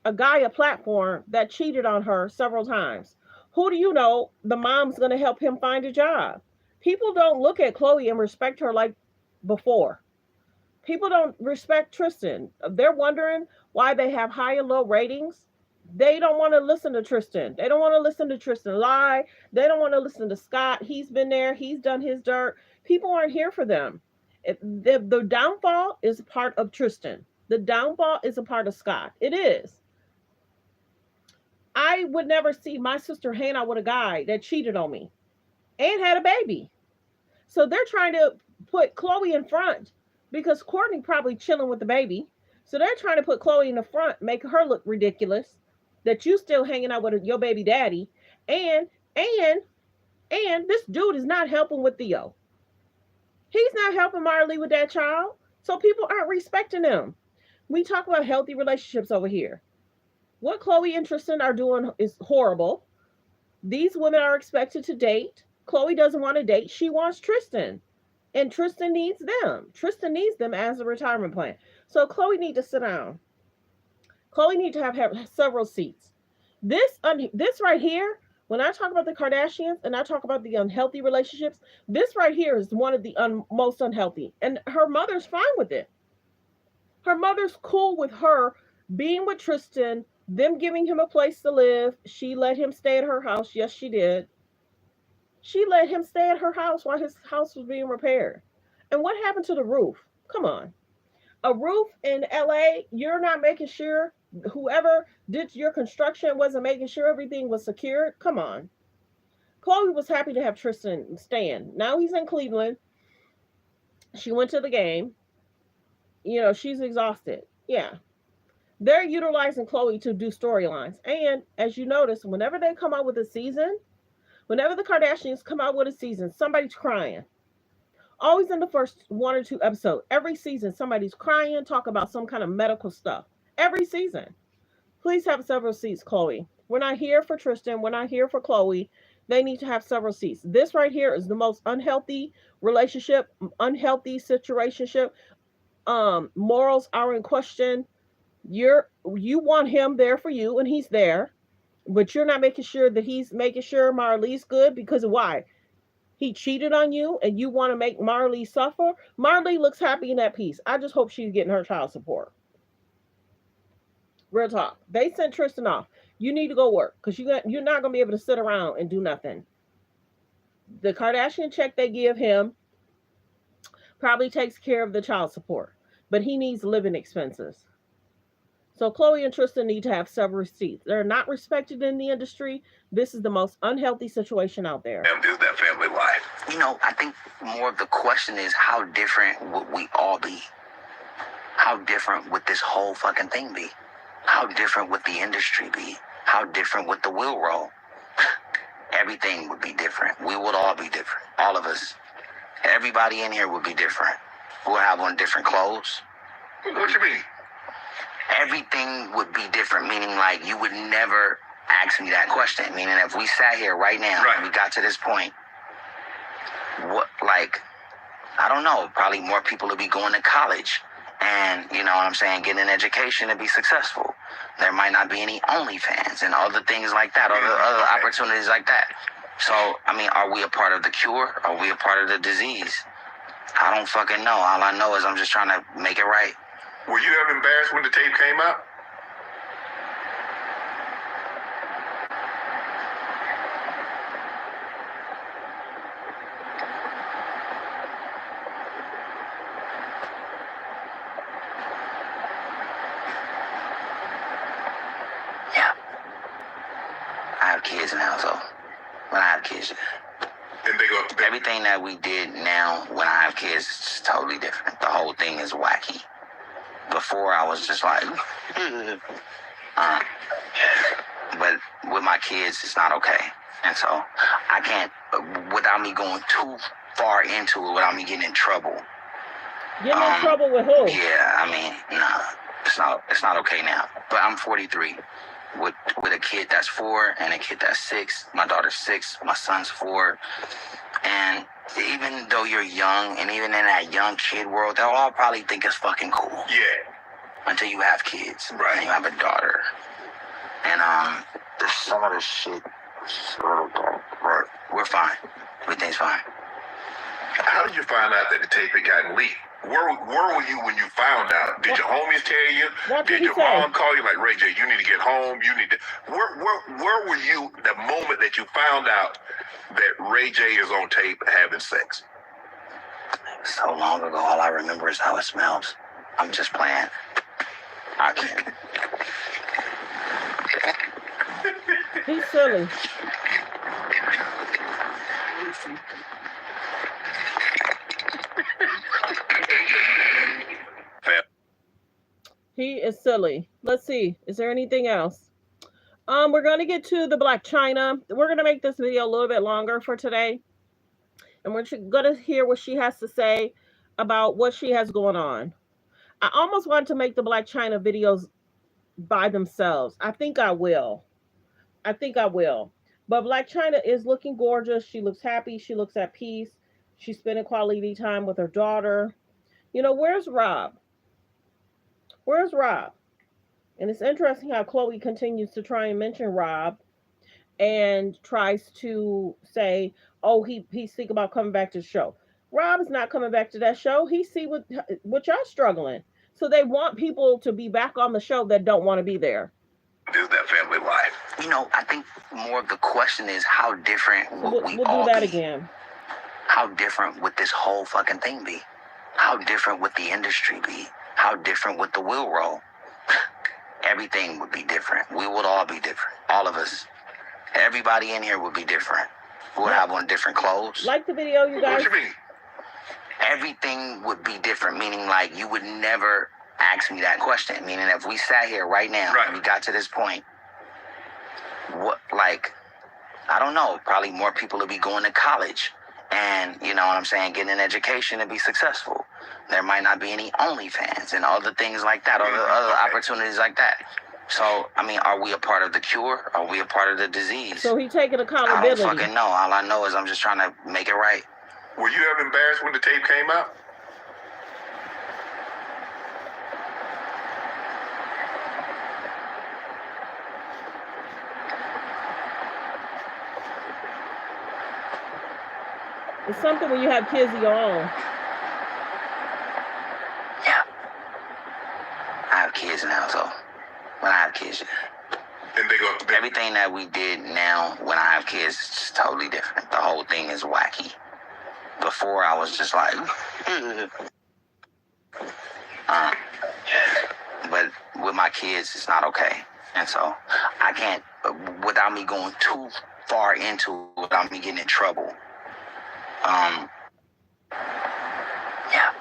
a guy a platform that cheated on her several times? Who do you know the mom's going to help him find a job? People don't look at Khloe and respect her like before. People don't respect Tristan. They're wondering why they have high and low ratings. They don't want to listen to Tristan. They don't want to listen to Tristan lie. They don't want to listen to Scott. He's been there. He's done his dirt. People aren't here for them. The downfall is part of Tristan. The downfall is a part of Scott. It is. I would never see my sister hang out with a guy that cheated on me and had a baby. So they're trying to put Khloe in front because Courtney probably chilling with the baby. So they're trying to put Khloe in the front, make her look ridiculous, that you still hanging out with your baby daddy. And this dude is not helping with Theo. He's not helping Marley with that child. So people aren't respecting them. We talk about healthy relationships over here. What Khloe and Tristan are doing is horrible. These women are expected to date. Khloe doesn't want to date. She wants Tristan. And Tristan needs them. Tristan needs them as a retirement plan. So Khloe needs to sit down. Khloe needs to have several seats. This right here, when I talk about the Kardashians and I talk about the unhealthy relationships, this right here is one of the most unhealthy. And her mother's fine with it. Her mother's cool with her being with Tristan, them giving him a place to live. She let him stay at her house. Yes, she did. She let him stay at her house while his house was being repaired. And what happened to the roof? Come on. A roof in LA, you're not making sure whoever did your construction wasn't making sure everything was secured. Come on. Chloe was happy to have Tristan staying. Now he's in Cleveland. She went to the game. She's exhausted. Yeah. They're utilizing Chloe to do storylines. And as you notice, whenever they come out with a season, whenever the Kardashians come out with a season, somebody's crying. Always in the first one or two episodes. Every season, somebody's crying, talk about some kind of medical stuff. Every season. Please have several seats, Chloe. We're not here for Tristan. We're not here for Chloe. They need to have several seats. This right here is the most unhealthy relationship, unhealthy situationship. Morals are in question. You want him there for you, and he's there, but you're not making sure that he's making sure Marley's good, because why? He cheated on you, and you want to make Marley suffer. Marley looks happy and at peace. I just hope she's getting her child support. Real talk. They sent Tristan off. You need to go work, because you're not going to be able to sit around and do nothing. The Kardashian check they give him probably takes care of the child support, but he needs living expenses. So Chloe and Tristan need to have several seats. They're not respected in the industry. This is the most unhealthy situation out there. Is that family life? I think more of the question is, how different would we all be? How different would this whole fucking thing be? How different would the industry be? How different would the wheel roll? Everything would be different. We would all be different. All of us. Everybody in here would be different. We'll have on different clothes. What you mean? Everything would be different, meaning like you would never ask me that question. Meaning if we sat here right now and we got to this point, I don't know, probably more people would be going to college and, you know what I'm saying, getting an education to be successful. There might not be any OnlyFans and other things like that, other opportunities like that. So, are we a part of the cure? Are we a part of the disease? I don't fucking know. All I know is I'm just trying to make it right. Were you ever embarrassed when the tape came out? Yeah. I have kids now, so when I have kids, And everything that we did now when I have kids is just totally different. The whole thing is wacky. Before I was just like, but with my kids, it's not okay. And so I can't, without me going too far into it, without me getting in trouble. Getting in trouble with who? Yeah, nah, it's not okay now. But I'm 43 with a kid that's 4 and a kid that's 6. My daughter's 6, my son's 4. And even though you're young, and even in that young kid world, they'll all probably think it's fucking cool. Yeah. Until you have kids. Right. And you have a daughter. And there's some of the shit. Right. We're fine. Everything's fine. How did you find out that the tape had gotten leaked? Where were you when you found out? Did your homies tell you? What did your he say? mom call you like, Ray J, you need to get home? You need to. Where were you the moment that you found out that Ray J is on tape having sex? So long ago, all I remember is how it smells. I'm just playing. I can't. He's silly. He is silly. Let's see. Is there anything else? We're going to get to the Blac Chyna. We're going to make this video a little bit longer for today. And we're going to hear what she has to say about what she has going on. I almost want to make the Blac Chyna videos by themselves. I think I will. But Blac Chyna is looking gorgeous. She looks happy. She looks at peace. She's spending quality time with her daughter. Where's Rob? Where's Rob? And it's interesting how Chloe continues to try and mention Rob and tries to say, oh, he's thinking about coming back to the show. Rob is not coming back to that show. He see what y'all struggling. So they want people to be back on the show that don't want to be there. Is that family life? I think more of the question is, how different would we all be? We'll do that again. How different would this whole fucking thing be? How different would the industry be? How different would the wheel roll? Everything would be different. We would all be different. All of us. Everybody in here would be different. We'll have on different clothes. Like the video, you guys. What you mean? Everything would be different, meaning like you would never ask me that question. Meaning if we sat here right now Right. and we got to this point, what, like, I don't know, probably more people would be going to college and, you know what I'm saying, getting an education to be successful. There might not be any OnlyFans and other things like that, other opportunities like that. So, I mean, are we a part of the cure? Are we a part of the disease? So he taking I accountability. don't fucking know. All I know is I'm just trying to make it right. Were you ever embarrassed when the tape came out? It's something when you have kids of your own. Yeah. I have kids now, so when I have kids, And they go, everything that we did now when I have kids is just totally different. The whole thing is wacky. Before I was just like, but with my kids, it's not okay. And so I can't, without me going too far into it, without me getting in trouble. Yeah.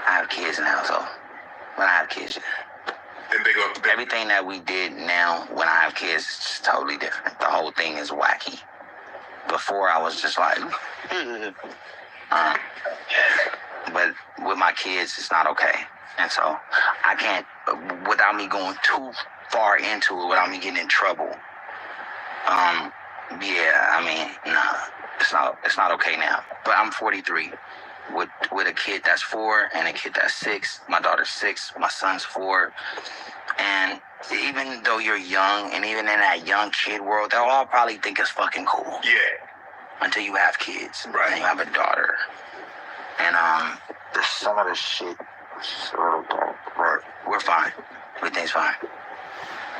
I have kids now, so when I have kids, and they go, everything that we did now when I have kids is just totally different. The whole thing is wacky. Before I was just like, but with my kids, it's not okay. And so I can't, without me going too far into it, without me getting in trouble. Yeah, I mean, nah, it's not okay now. But I'm 43 with a kid that's 4 and a kid that's 6. My daughter's 6, my son's 4. And even though you're young, and even in that young kid world, they'll all probably think it's fucking cool. yeah. Until you have kids. Right. And you have a daughter. And some of the shit is a little dark. Right. We're fine. Everything's fine.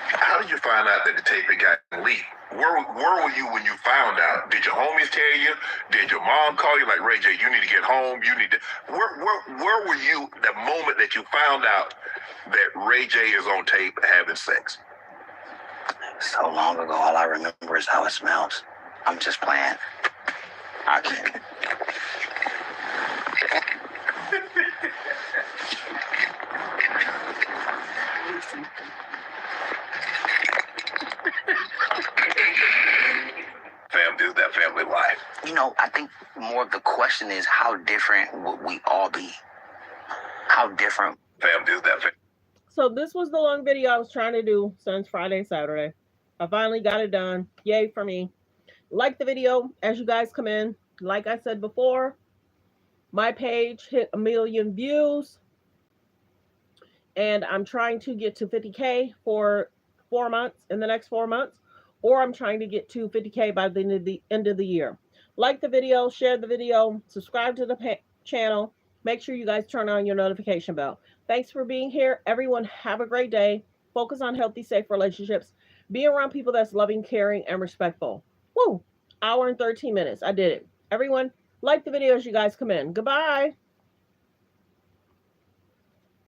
How did you find out that the tape had gotten leaked? Where were you when you found out? Did your homies tell you? Did your mom call you like, Ray J, you need to get home? You need to. Where were you the moment that you found out that Ray J is on tape having sex? So long ago, all I remember is how it smells. I'm just playing. I can't. Family is that family life. You know, I think more of the question is how different would we all be? How different? Family is that family. So this was the long video I was trying to do since Friday, Saturday. I finally got it done. Yay for me. Like the video as you guys come in. Like I said before, my page hit 1 million views. And I'm trying to get to 50K for 4 months, in the next 4 months. Or I'm trying to get to 50K by the end of the year. Like the video, share the video, subscribe to the channel. Make sure you guys turn on your notification bell. Thanks for being here. Everyone, have a great day. Focus on healthy, safe relationships. Be around people that's loving, caring, and respectful. Woo! Hour and 13 minutes. I did it. Everyone, like the video as you guys come in. Goodbye.